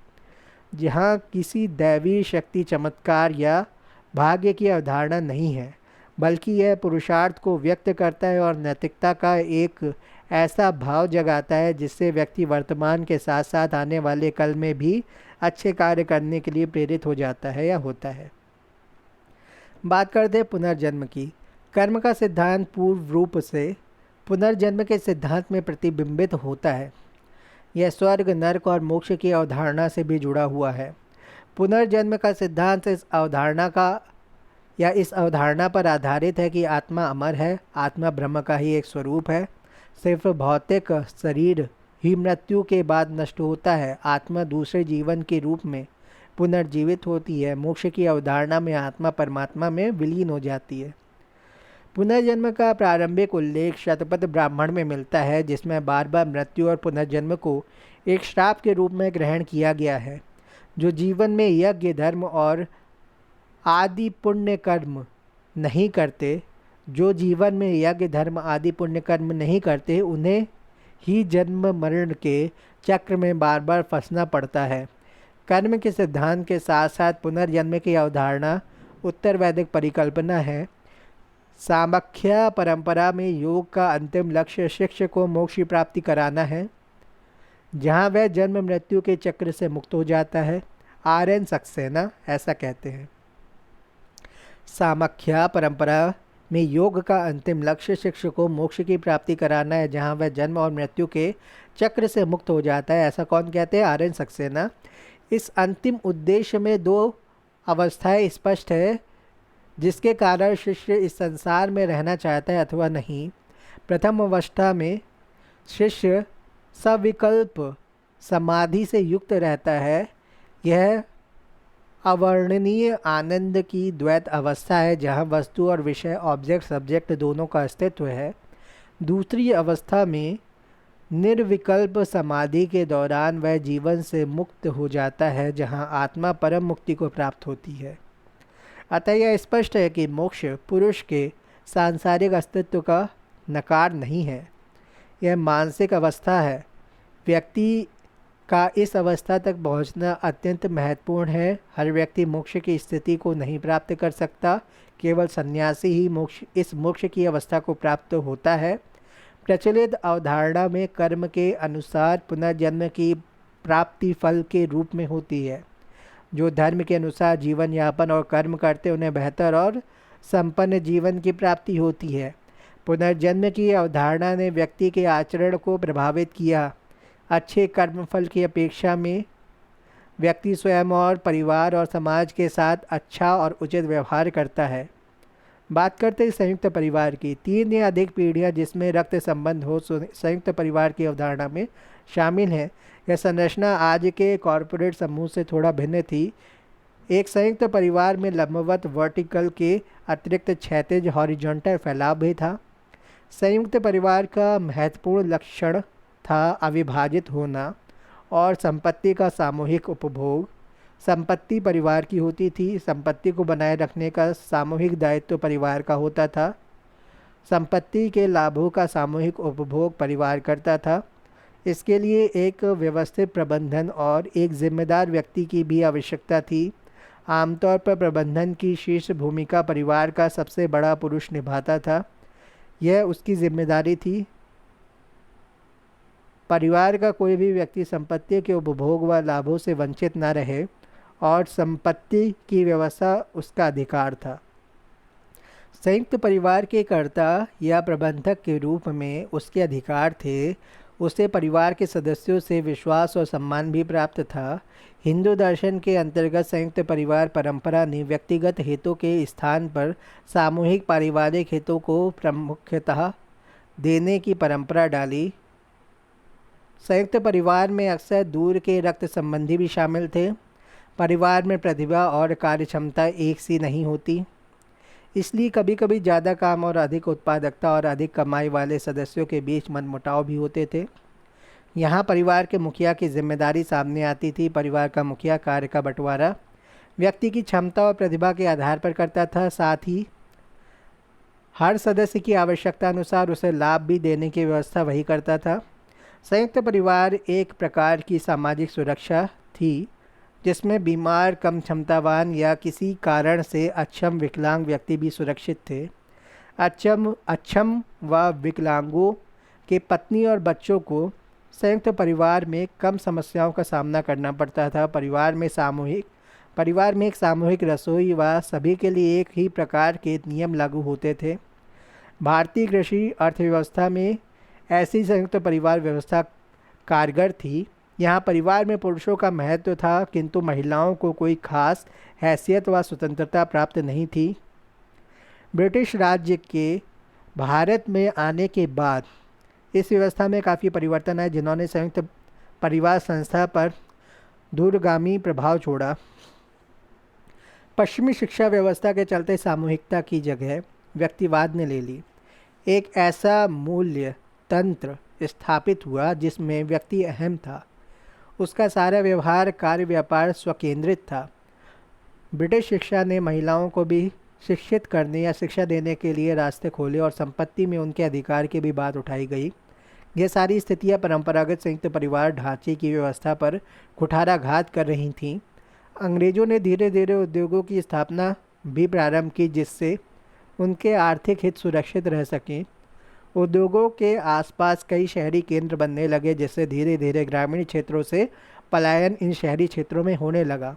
जहाँ किसी दैवी शक्ति, चमत्कार या भाग्य की अवधारणा नहीं है, बल्कि यह पुरुषार्थ को व्यक्त करता है और नैतिकता का एक ऐसा भाव जगाता है जिससे व्यक्ति वर्तमान के साथ साथ आने वाले कल में भी अच्छे कार्य करने के लिए प्रेरित हो जाता है या होता है। बात करते हैं पुनर्जन्म की। कर्म का सिद्धांत पूर्ण रूप से पुनर्जन्म के सिद्धांत में प्रतिबिंबित होता है। यह स्वर्ग, नरक और मोक्ष की अवधारणा से भी जुड़ा हुआ है। पुनर्जन्म का सिद्धांत इस अवधारणा पर आधारित है कि आत्मा अमर है, आत्मा ब्रह्म का ही एक स्वरूप है। सिर्फ भौतिक शरीर ही मृत्यु के बाद नष्ट होता है। आत्मा दूसरे जीवन के रूप में पुनर्जीवित होती है। मोक्ष की अवधारणा में आत्मा परमात्मा में विलीन हो जाती है। पुनर्जन्म का प्रारंभिक उल्लेख शतपथ ब्राह्मण में मिलता है, जिसमें बार बार मृत्यु और पुनर्जन्म को एक श्राप के रूप में ग्रहण किया गया है। जो जीवन में यज्ञ, धर्म और आदि पुण्य कर्म नहीं करते उन्हें ही जन्म मरण के चक्र में बार बार फंसना पड़ता है। कर्म के सिद्धांत के साथ साथ पुनर्जन्म की अवधारणा उत्तर वैदिक परिकल्पना है। सामख्य परंपरा में योग का अंतिम लक्ष्य शिष्य को मोक्ष की प्राप्ति कराना है, जहाँ वह जन्म मृत्यु के चक्र से मुक्त हो जाता है। आर.एन. सक्सेना ऐसा कहते हैं। सामख्य परंपरा में योग का अंतिम लक्ष्य शिष्य को मोक्ष की प्राप्ति कराना है, जहाँ वह जन्म और मृत्यु के चक्र से मुक्त हो जाता है। ऐसा कौन कहते हैं? आर.एन. सक्सेना। इस अंतिम उद्देश्य में दो अवस्थाएं स्पष्ट है जिसके कारण शिष्य इस संसार में रहना चाहता है अथवा नहीं। प्रथम अवस्था में शिष्य सविकल्प समाधि से युक्त रहता है। यह अवर्णनीय आनंद की द्वैत अवस्था है, जहाँ वस्तु और विषय, ऑब्जेक्ट सब्जेक्ट दोनों का अस्तित्व है। दूसरी अवस्था में निर्विकल्प समाधि के दौरान वह जीवन से मुक्त हो जाता है, जहाँ आत्मा परम मुक्ति को प्राप्त होती है। अतः यह स्पष्ट है कि मोक्ष पुरुष के सांसारिक अस्तित्व का नकार नहीं है, यह मानसिक अवस्था है। व्यक्ति का इस अवस्था तक पहुंचना अत्यंत महत्वपूर्ण है। हर व्यक्ति मोक्ष की स्थिति को नहीं प्राप्त कर सकता, केवल सन्यासी ही इस मोक्ष की अवस्था को प्राप्त होता है। प्रचलित अवधारणा में कर्म के अनुसार पुनर्जन्म की प्राप्ति फल के रूप में होती है। जो धर्म के अनुसार जीवन यापन और कर्म करते उन्हें बेहतर और संपन्न जीवन की प्राप्ति होती है। पुनर्जन्म की अवधारणा ने व्यक्ति के आचरण को प्रभावित किया। अच्छे कर्मफल की अपेक्षा में व्यक्ति स्वयं और परिवार और समाज के साथ अच्छा और उचित व्यवहार करता है। बात करते हैं संयुक्त परिवार की। 3 या अधिक पीढ़ियां जिसमें रक्त संबंध हो संयुक्त परिवार की अवधारणा में शामिल है। यह संरचना आज के कॉरपोरेट समूह से थोड़ा भिन्न थी। एक संयुक्त परिवार में लंबवत वर्टिकल के अतिरिक्त क्षैतिज हॉरिजॉन्टल फैलाव भी था। संयुक्त परिवार का महत्वपूर्ण लक्षण था अविभाजित होना और संपत्ति का सामूहिक उपभोग। संपत्ति परिवार की होती थी, संपत्ति को बनाए रखने का सामूहिक दायित्व परिवार का होता था। संपत्ति के लाभों का सामूहिक उपभोग परिवार करता था। इसके लिए एक व्यवस्थित प्रबंधन और एक जिम्मेदार व्यक्ति की भी आवश्यकता थी। आमतौर पर प्रबंधन की शीर्ष भूमिका परिवार का सबसे बड़ा पुरुष निभाता था। यह उसकी जिम्मेदारी थी। परिवार का कोई भी व्यक्ति संपत्ति के उपभोग व लाभों से वंचित न रहे और संपत्ति की व्यवस्था उसका अधिकार था। संयुक्त परिवार के कर्ता या प्रबंधक के रूप में उसके अधिकार थे। उसे परिवार के सदस्यों से विश्वास और सम्मान भी प्राप्त था। हिंदू दर्शन के अंतर्गत संयुक्त परिवार परंपरा ने व्यक्तिगत हितों के स्थान पर सामूहिक पारिवारिक हितों को प्रामुख्यता देने की परंपरा डाली। संयुक्त परिवार में अक्सर दूर के रक्त संबंधी भी शामिल थे। परिवार में प्रतिभा और कार्यक्षमता एक सी नहीं होती, इसलिए कभी कभी ज़्यादा काम और अधिक उत्पादकता और अधिक कमाई वाले सदस्यों के बीच मनमुटाव भी होते थे। यहाँ परिवार के मुखिया की जिम्मेदारी सामने आती थी। परिवार का मुखिया कार्य का बंटवारा व्यक्ति की क्षमता और प्रतिभा के आधार पर करता था, साथ ही हर सदस्य की आवश्यकता अनुसार उसे लाभ भी देने की व्यवस्था वही करता था। संयुक्त परिवार एक प्रकार की सामाजिक सुरक्षा थी, जिसमें बीमार, कम क्षमतावान या किसी कारण से अक्षम विकलांग व्यक्ति भी सुरक्षित थे। अक्षम व विकलांगों के पत्नी और बच्चों को संयुक्त परिवार में कम समस्याओं का सामना करना पड़ता था। परिवार में एक सामूहिक रसोई व सभी के लिए एक ही प्रकार के नियम लागू होते थे। भारतीय कृषि अर्थव्यवस्था में ऐसी संयुक्त परिवार व्यवस्था कारगर थी। यहाँ परिवार में पुरुषों का महत्व था, किंतु महिलाओं को कोई खास हैसियत व स्वतंत्रता प्राप्त नहीं थी। ब्रिटिश राज्य के भारत में आने के बाद इस व्यवस्था में काफ़ी परिवर्तन आए, जिन्होंने संयुक्त परिवार संस्था पर दूरगामी प्रभाव छोड़ा। पश्चिमी शिक्षा व्यवस्था के चलते सामूहिकता की जगह व्यक्तिवाद ने ले ली। एक ऐसा मूल्य तंत्र स्थापित हुआ जिसमें व्यक्ति अहम था। उसका सारा व्यवहार, कार्य, व्यापार स्वकेंद्रित था। ब्रिटिश शिक्षा ने महिलाओं को भी शिक्षित करने या शिक्षा देने के लिए रास्ते खोले और संपत्ति में उनके अधिकार की भी बात उठाई गई। ये सारी स्थितियां परंपरागत संयुक्त परिवार ढांचे की व्यवस्था पर कुठाराघात कर रही थीं। अंग्रेज़ों ने धीरे धीरे उद्योगों की स्थापना भी प्रारंभ की, जिससे उनके आर्थिक हित सुरक्षित रह सकें। उद्योगों के आसपास कई शहरी केंद्र बनने लगे, जिससे धीरे धीरे ग्रामीण क्षेत्रों से पलायन इन शहरी क्षेत्रों में होने लगा।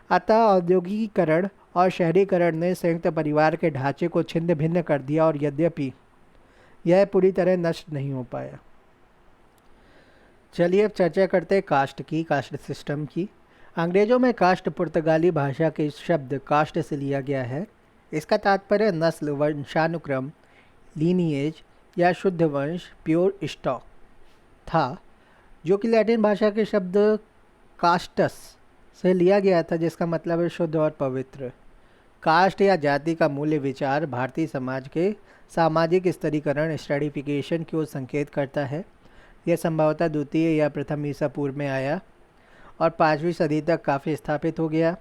अतः औद्योगिकीकरण और शहरीकरण ने संयुक्त परिवार के ढांचे को छिन्न भिन्न कर दिया, और यद्यपि यह पूरी तरह नष्ट नहीं हो पाया। चलिए अब चर्चा करते हैं कास्ट सिस्टम की। अंग्रेज़ों में कास्ट पुर्तगाली भाषा के शब्द कास्ट से लिया गया है। इसका तात्पर्य नस्ल, वंशानुक्रम, लीनिएज या शुद्ध वंश, प्योर स्टॉक था, जो कि लैटिन भाषा के शब्द कास्टस से लिया गया था, जिसका मतलब है शुद्ध और पवित्र। कास्ट या जाति का मूल्य विचार भारतीय समाज के सामाजिक स्तरीकरण, स्ट्रेटिफिकेशन की ओर संकेत करता है। यह संभवतः द्वितीय या प्रथम ईसा पूर्व में आया और 5वीं सदी तक काफ़ी स्थापित हो गया।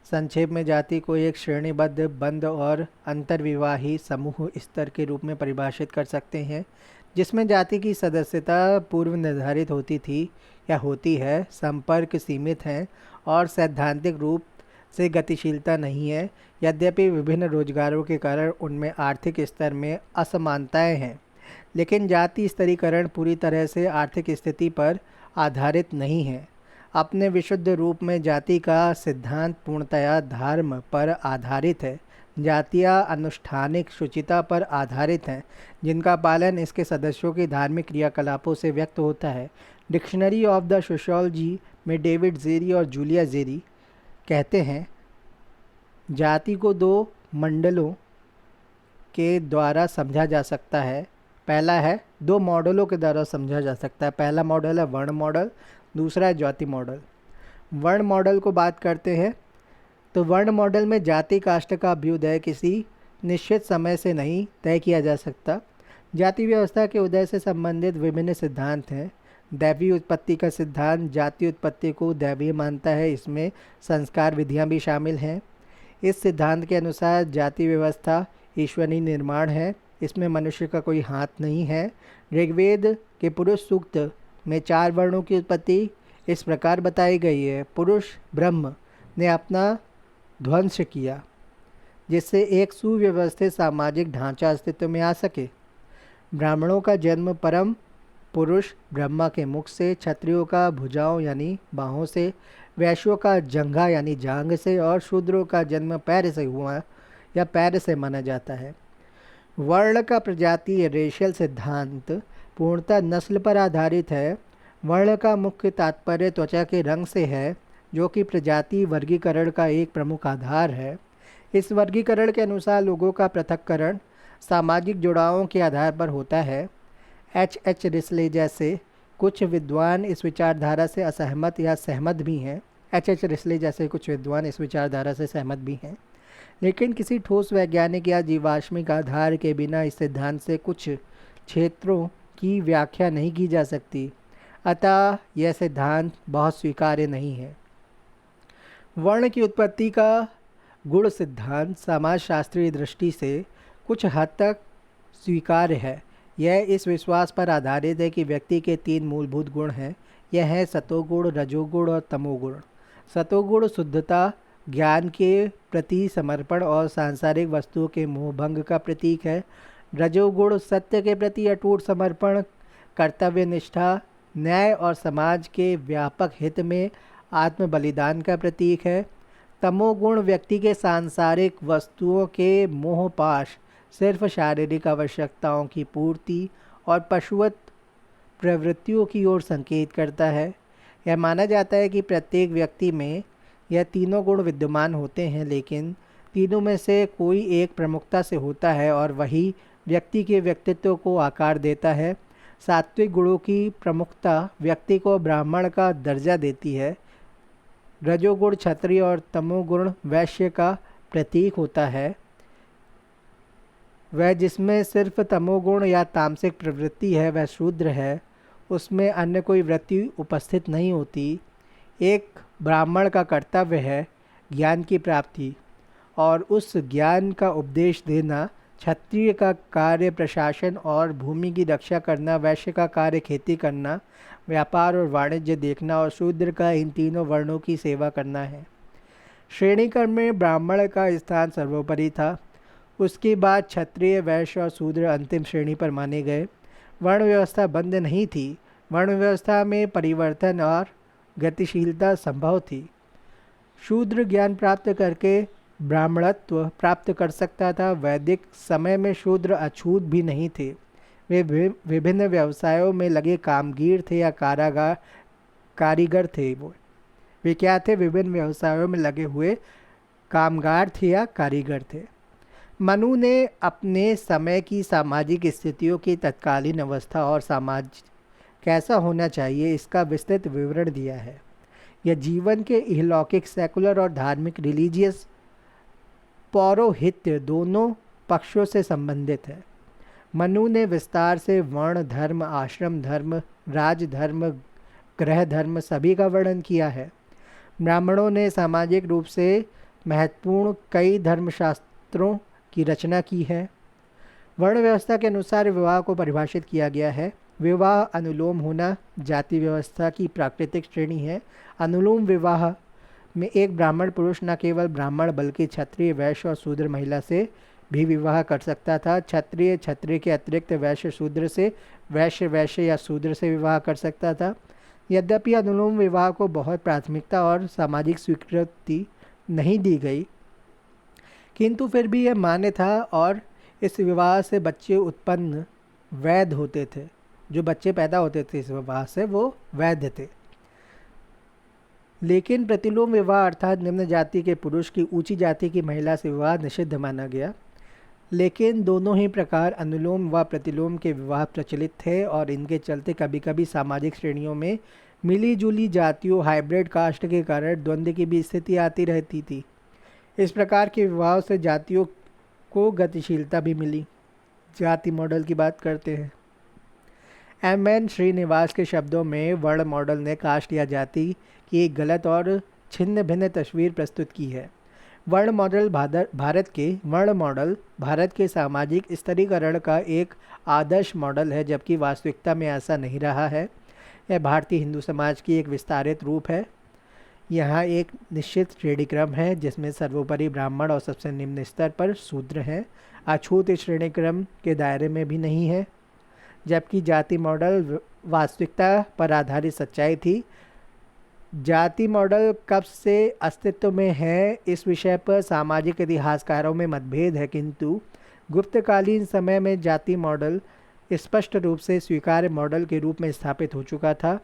संक्षेप में जाति को एक श्रेणीबद्ध, बंद और अंतर्विवाही समूह स्तर के रूप में परिभाषित कर सकते हैं, जिसमें जाति की सदस्यता पूर्व निर्धारित होती थी या होती है, संपर्क सीमित हैं और सैद्धांतिक रूप से गतिशीलता नहीं है। यद्यपि विभिन्न रोजगारों के कारण उनमें आर्थिक स्तर में असमानताएं हैं, लेकिन जाति स्तरीकरण पूरी तरह से आर्थिक स्थिति पर आधारित नहीं है। अपने विशुद्ध रूप में जाति का सिद्धांत पूर्णतया धर्म पर आधारित है। जातियाँ अनुष्ठानिक शुचिता पर आधारित हैं, जिनका पालन इसके सदस्यों की धार्मिक क्रियाकलापों से व्यक्त होता है। डिक्शनरी ऑफ द सोशियोलॉजी में डेविड जेरी और जूलिया जेरी कहते हैं, जाति को 2 मंडलों के द्वारा समझा जा सकता है। पहला है 2 मॉडलों के द्वारा समझा जा सकता है। पहला मॉडल है वर्ण मॉडल, दूसरा है जाति मॉडल। वर्ण मॉडल को बात करते हैं तो वर्ण मॉडल में जाति कास्ट का अभ्युदय किसी निश्चित समय से नहीं तय किया जा सकता। जाति व्यवस्था के उदय से संबंधित विभिन्न सिद्धांत हैं। दैवीय उत्पत्ति का सिद्धांत जाति उत्पत्ति को दैवीय मानता है। इसमें संस्कार विधियां भी शामिल हैं। इस सिद्धांत के अनुसार जाति व्यवस्था ईश्वरीय निर्माण है, इसमें मनुष्य का कोई हाथ नहीं है। ऋग्वेद के पुरुष सूक्त में 4 वर्णों की उत्पत्ति इस प्रकार बताई गई है। पुरुष ब्रह्म ने अपना ध्वंस किया, जिससे एक सुव्यवस्थित सामाजिक ढांचा अस्तित्व में आ सके। ब्राह्मणों का जन्म परम पुरुष ब्रह्मा के मुख से, क्षत्रियों का भुजाओं यानी बाहों से, वैश्यों का जंघा यानी जांग से और शूद्रों का जन्म पैर से हुआ या पैर से माना जाता है। वर्ण का प्रजातीय रेशियल सिद्धांत पूर्णतः नस्ल पर आधारित है। वर्ण का मुख्य तात्पर्य त्वचा के रंग से है, जो कि प्रजाति वर्गीकरण का एक प्रमुख आधार है। इस वर्गीकरण के अनुसार लोगों का पृथक्करण सामाजिक जुड़ावों के आधार पर होता है। एच रिस्ले जैसे कुछ विद्वान इस विचारधारा से असहमत या सहमत भी हैं। एच रिस्ले जैसे कुछ विद्वान इस विचारधारा से सहमत भी हैं, लेकिन किसी ठोस वैज्ञानिक या जीवाश्मिक आधार के बिना इस सिद्धांत से कुछ क्षेत्रों की व्याख्या नहीं की जा सकती। अतः यह सिद्धांत बहुत स्वीकार्य नहीं है। वर्ण की उत्पत्ति का गुण सिद्धांत समाजशास्त्रीय दृष्टि से कुछ हद तक स्वीकार्य है। यह इस विश्वास पर आधारित है कि व्यक्ति के 3 मूलभूत गुण हैं। यह है सतोगुण, रजोगुण और तमोगुण। सतोगुण शुद्धता, ज्ञान के प्रति समर्पण और सांसारिक वस्तुओं के मोहभंग का प्रतीक है। रजोगुण सत्य के प्रति अटूट समर्पण, कर्तव्य निष्ठा, न्याय और समाज के व्यापक हित में आत्म बलिदान का प्रतीक है। तमोगुण व्यक्ति के सांसारिक वस्तुओं के मोहपाश, सिर्फ शारीरिक आवश्यकताओं की पूर्ति और पशुवत प्रवृत्तियों की ओर संकेत करता है। यह माना जाता है कि प्रत्येक व्यक्ति में यह तीनों गुण विद्यमान होते हैं, लेकिन तीनों में से कोई एक प्रमुखता से होता है और वही व्यक्ति के व्यक्तित्व को आकार देता है। सात्विक गुणों की प्रमुखता व्यक्ति को ब्राह्मण का दर्जा देती है। रजोगुण क्षत्रिय और तमोगुण वैश्य का प्रतीक होता है। वह जिसमें सिर्फ तमोगुण या तामसिक प्रवृत्ति है वह शूद्र है, उसमें अन्य कोई वृत्ति उपस्थित नहीं होती। एक ब्राह्मण का कर्तव्य है ज्ञान की प्राप्ति और उस ज्ञान का उपदेश देना। क्षत्रिय का कार्य प्रशासन और भूमि की रक्षा करना, वैश्य का कार्य खेती करना, व्यापार और वाणिज्य देखना और शूद्र का इन तीनों वर्णों की सेवा करना है। श्रेणी क्रम में ब्राह्मण का स्थान सर्वोपरि था। उसके बाद क्षत्रिय, वैश्य और शूद्र अंतिम श्रेणी पर माने गए। वर्ण व्यवस्था बंद नहीं थी। वर्ण व्यवस्था में परिवर्तन और गतिशीलता संभव थी। शूद्र ज्ञान प्राप्त करके ब्राह्मणत्व प्राप्त कर सकता था। वैदिक समय में शूद्र अछूत भी नहीं थे। वे विभिन्न व्यवसायों में लगे कामगीर थे या कारीगर थे। वे क्या थे? विभिन्न व्यवसायों में लगे हुए कामगार थे या कारीगर थे। मनु ने अपने समय की सामाजिक स्थितियों की तत्कालीन अवस्था और समाज कैसा होना चाहिए इसका विस्तृत विवरण दिया है। यह जीवन के इहलौकिक, सेकुलर और धार्मिक, रिलीजियस, पौरोहित्य दोनों पक्षों से संबंधित है। मनु ने विस्तार से वर्ण धर्म, आश्रम धर्म, राजधर्म, ग्रह धर्म सभी का वर्णन किया है। ब्राह्मणों ने सामाजिक रूप से महत्वपूर्ण कई धर्मशास्त्रों की रचना की है। वर्ण व्यवस्था के अनुसार विवाह को परिभाषित किया गया है। विवाह अनुलोम होना जाति व्यवस्था की प्राकृतिक श्रेणी है। अनुलोम विवाह में एक ब्राह्मण पुरुष न केवल ब्राह्मण बल्कि क्षत्रिय, वैश्य और शूद्र महिला से भी विवाह कर सकता था। क्षत्रिय के अतिरिक्त वैश्य शूद्र से, वैश्य या शूद्र से विवाह कर सकता था। यद्यपि अनुलोम विवाह को बहुत प्राथमिकता और सामाजिक स्वीकृति नहीं दी गई, किंतु फिर भी यह मान्य था और इस विवाह से बच्चे उत्पन्न वैध होते थे। जो बच्चे पैदा होते थे इस विवाह से वो वैध थे। लेकिन प्रतिलोम विवाह अर्थात निम्न जाति के पुरुष की ऊंची जाति की महिला से विवाह निषिद्ध माना गया। लेकिन दोनों ही प्रकार अनुलोम व प्रतिलोम के विवाह प्रचलित थे और इनके चलते कभी कभी सामाजिक श्रेणियों में मिली जुली जातियों, हाइब्रिड कास्ट के कारण द्वंद्व की भी स्थिति आती रहती थी। इस प्रकार के विवाह से जातियों को गतिशीलता भी मिली। जाति मॉडल की बात करते हैं। एम.एन. श्रीनिवास के शब्दों में वर्ण मॉडल ने कास्ट या जाति की एक गलत और छिन्न भिन्न तस्वीर प्रस्तुत की है। वर्ण मॉडल भारत के सामाजिक स्तरीकरण का एक आदर्श मॉडल है, जबकि वास्तविकता में ऐसा नहीं रहा है। यह भारतीय हिंदू समाज की एक विस्तारित रूप है। यहाँ एक निश्चित श्रेणी क्रम है जिसमें सर्वोपरि ब्राह्मण और सबसे निम्न स्तर पर शूद्र हैं। अछूत इस श्रेणी क्रम के दायरे में भी नहीं है। जबकि जाति मॉडल वास्तविकता पर आधारित सच्चाई थी। जाति मॉडल कब से अस्तित्व में है इस विषय पर सामाजिक इतिहासकारों में मतभेद है, किंतु गुप्तकालीन समय में जाति मॉडल स्पष्ट रूप से स्वीकार्य मॉडल के रूप में स्थापित हो चुका था।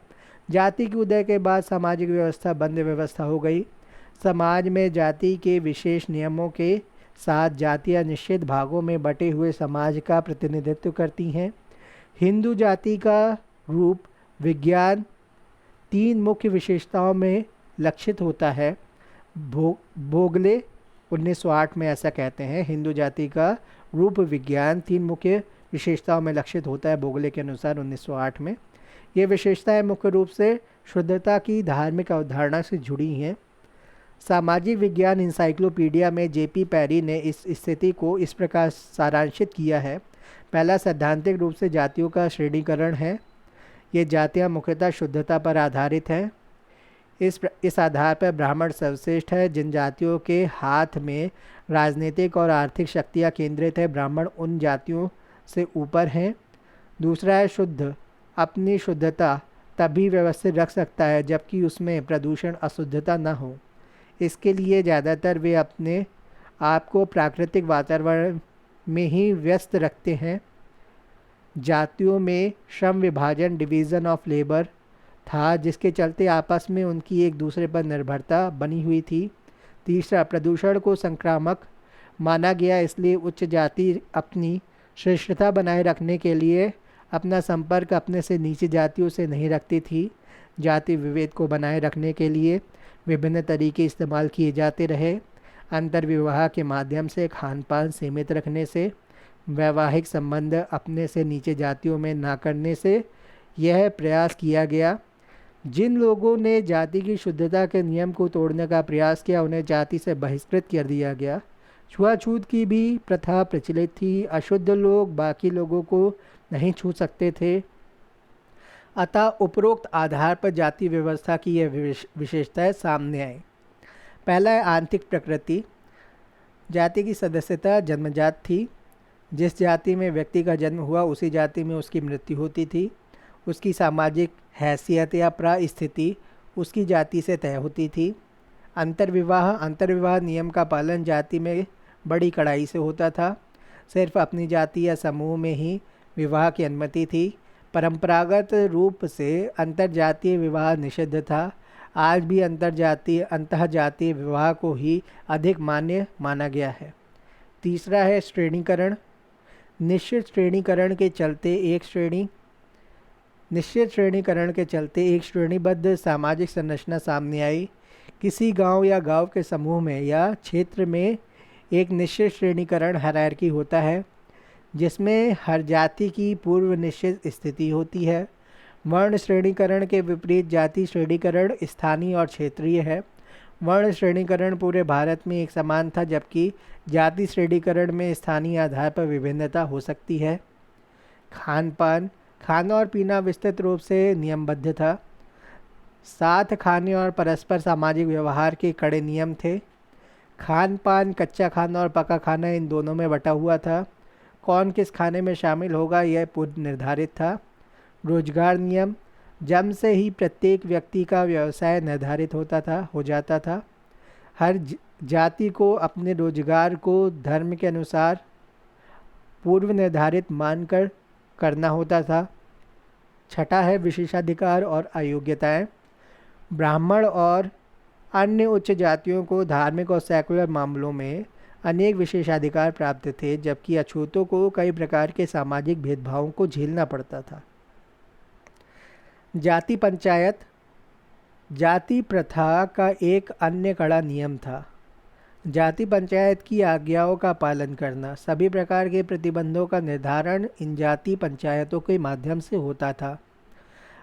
जाति के उदय के बाद सामाजिक व्यवस्था बंद व्यवस्था हो गई। समाज में जाति के विशेष नियमों के साथ जातियाँ निश्चित भागों में बटे हुए समाज का प्रतिनिधित्व करती हैं। हिंदू जाति का रूप विज्ञान 3 मुख्य विशेषताओं में लक्षित होता है। भोगले 1908 में ऐसा कहते हैं, हिंदू जाति का रूप विज्ञान 3 मुख्य विशेषताओं में लक्षित होता है, भोगले के अनुसार 1908 में। ये विशेषताएं मुख्य रूप से शुद्धता की धार्मिक अवधारणा से जुड़ी हैं। सामाजिक विज्ञान इंसाइक्लोपीडिया में जेपी पैरी ने इस स्थिति को इस प्रकार सारांशित किया है। पहला, सैद्धांतिक रूप से जातियों का श्रेणीकरण है। ये जातियाँ मुख्यतः शुद्धता पर आधारित हैं। इस आधार पर ब्राह्मण सर्वश्रेष्ठ है। जिन जातियों के हाथ में राजनीतिक और आर्थिक शक्तियाँ केंद्रित है, ब्राह्मण उन जातियों से ऊपर हैं। दूसरा है शुद्ध, अपनी शुद्धता तभी व्यवस्थित रख सकता है जबकि उसमें प्रदूषण अशुद्धता न हो। इसके लिए ज़्यादातर वे अपने आप को प्राकृतिक वातावरण में ही व्यस्त रखते हैं। जातियों में श्रम विभाजन डिवीज़न ऑफ लेबर था, जिसके चलते आपस में उनकी एक दूसरे पर निर्भरता बनी हुई थी। तीसरा, प्रदूषण को संक्रामक माना गया, इसलिए उच्च जाति अपनी श्रेष्ठता बनाए रखने के लिए अपना संपर्क अपने से नीचे जातियों से नहीं रखती थी। जाति विभेद को बनाए रखने के लिए विभिन्न तरीके इस्तेमाल किए जाते रहे। अंतर्विवाह के माध्यम से खान पान सीमित रखने से, वैवाहिक संबंध अपने से नीचे जातियों में ना करने से यह प्रयास किया गया। जिन लोगों ने जाति की शुद्धता के नियम को तोड़ने का प्रयास किया, उन्हें जाति से बहिष्कृत कर दिया गया। छुआछूत की भी प्रथा प्रचलित थी। अशुद्ध लोग बाकी लोगों को नहीं छू सकते थे। अतः उपरोक्त आधार पर जाति व्यवस्था की यह विशेषताएं सामने आई। पहला है आंतरिक प्रकृति। जाति की सदस्यता जन्मजात थी। जिस जाति में व्यक्ति का जन्म हुआ, उसी जाति में उसकी मृत्यु होती थी। उसकी सामाजिक हैसियत या परिस्थिति उसकी जाति से तय होती थी। अंतर्विवाह नियम का पालन जाति में बड़ी कड़ाई से होता था। सिर्फ अपनी जाति या समूह में ही विवाह की अनुमति थी। परंपरागत रूप से अंतर्जातीय विवाह निषिद्ध था। आज भी अंतःजातीय विवाह को ही अधिक मान्य माना गया है। तीसरा है श्रेणीकरण। निश्चित श्रेणीकरण के चलते एक श्रेणीबद्ध सामाजिक संरचना सामने आई। किसी गांव या गांव के समूह में या क्षेत्र में एक निश्चित श्रेणीकरण हायरार्की होता है, जिसमें हर जाति की पूर्व निश्चित स्थिति होती है। वर्ण श्रेणीकरण के विपरीत जाति श्रेणीकरण स्थानीय और क्षेत्रीय है। वर्ण श्रेणीकरण पूरे भारत में एक समान था, जबकि जाति श्रेणीकरण में स्थानीय आधार पर विभिन्नता हो सकती है। खाना और पीना विस्तृत रूप से नियमबद्ध था। साथ खाने और परस्पर सामाजिक व्यवहार के कड़े नियम थे। खान पान कच्चा खाना और पका खाना इन दोनों में बटा हुआ था। कौन किस खाने में शामिल होगा यह पूर्व निर्धारित था। रोजगार नियम। जन्म से ही प्रत्येक व्यक्ति का व्यवसाय निर्धारित हो जाता था। हर जाति को अपने रोजगार को धर्म के अनुसार पूर्व निर्धारित मानकर करना होता था। छठा है विशेषाधिकार और अयोग्यताएं। ब्राह्मण और अन्य उच्च जातियों को धार्मिक और सेकुलर मामलों में अनेक विशेषाधिकार प्राप्त थे, जबकि अछूतों को कई प्रकार के सामाजिक भेदभावों को झेलना पड़ता था। जाति पंचायत। जाति प्रथा का एक अन्य कड़ा नियम था। जाति पंचायत की आज्ञाओं का पालन करना। सभी प्रकार के प्रतिबंधों का निर्धारण इन जाति पंचायतों के माध्यम से होता था।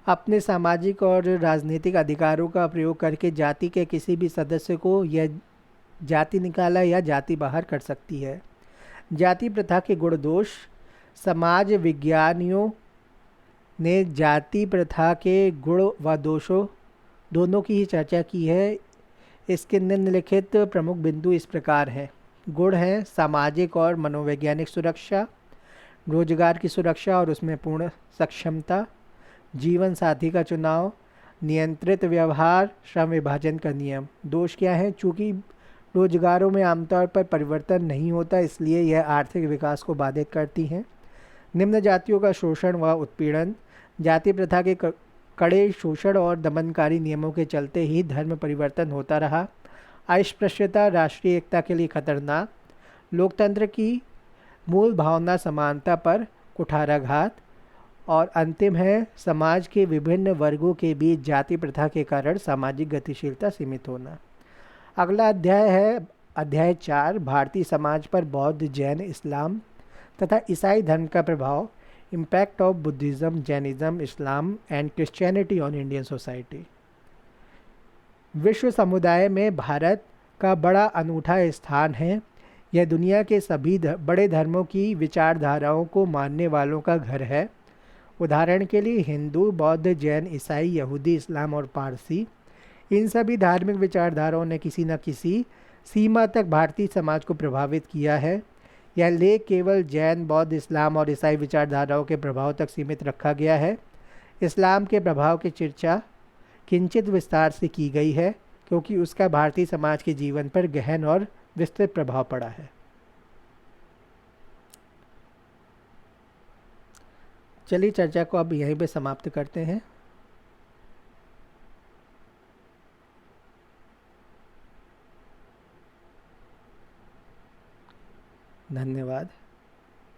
अपने सामाजिक और राजनीतिक अधिकारों का प्रयोग करके जाति के किसी भी सदस्य को यह जाति निकाला या जाति बाहर कर सकती है। जाति प्रथा के गुण दोष। समाज विज्ञानियों ने जाति प्रथा के गुण व दोषों दोनों की ही चर्चा की है। इसके निम्नलिखित प्रमुख बिंदु इस प्रकार हैं। गुण हैं सामाजिक और मनोवैज्ञानिक सुरक्षा, रोजगार की सुरक्षा और उसमें पूर्ण सक्षमता, जीवन साथी का चुनाव, नियंत्रित व्यवहार, श्रम विभाजन का नियम। दोष क्या है? चूँकि रोजगारों में आमतौर पर परिवर्तन नहीं होता, इसलिए यह आर्थिक विकास को बाधित करती हैं। निम्न जातियों का शोषण व उत्पीड़न, जाति प्रथा के कड़े शोषण और दमनकारी नियमों के चलते ही धर्म परिवर्तन होता रहा। अस्पृश्यता राष्ट्रीय एकता के लिए खतरनाक, लोकतंत्र की मूल भावना समानता पर कुठाराघात, और अंतिम है समाज के विभिन्न वर्गों के बीच जाति प्रथा के कारण सामाजिक गतिशीलता सीमित होना। अगला अध्याय है अध्याय 4, भारतीय समाज पर बौद्ध, जैन, इस्लाम तथा ईसाई धर्म का प्रभाव, impact of Buddhism, Jainism, Islam and Christianity on Indian society. विश्व समुदाय में भारत का बड़ा अनूठा स्थान है। यह दुनिया के सभी बड़े धर्मों की विचारधाराओं को मानने वालों का घर है। उदाहरण के लिए हिंदू, बौद्ध, जैन, ईसाई, यहूदी, इस्लाम और पारसी, इन सभी धार्मिक विचारधाराओं ने किसी न किसी सीमा तक भारतीय समाज को प्रभावित किया है। यह लेख केवल जैन, बौद्ध, इस्लाम और ईसाई विचारधाराओं के प्रभाव तक सीमित रखा गया है। इस्लाम के प्रभाव की चर्चा किंचित विस्तार से की गई है क्योंकि उसका भारतीय समाज के जीवन पर गहन और विस्तृत प्रभाव पड़ा है। चलिए चर्चा को अब यहीं पे समाप्त करते हैं। धन्यवाद।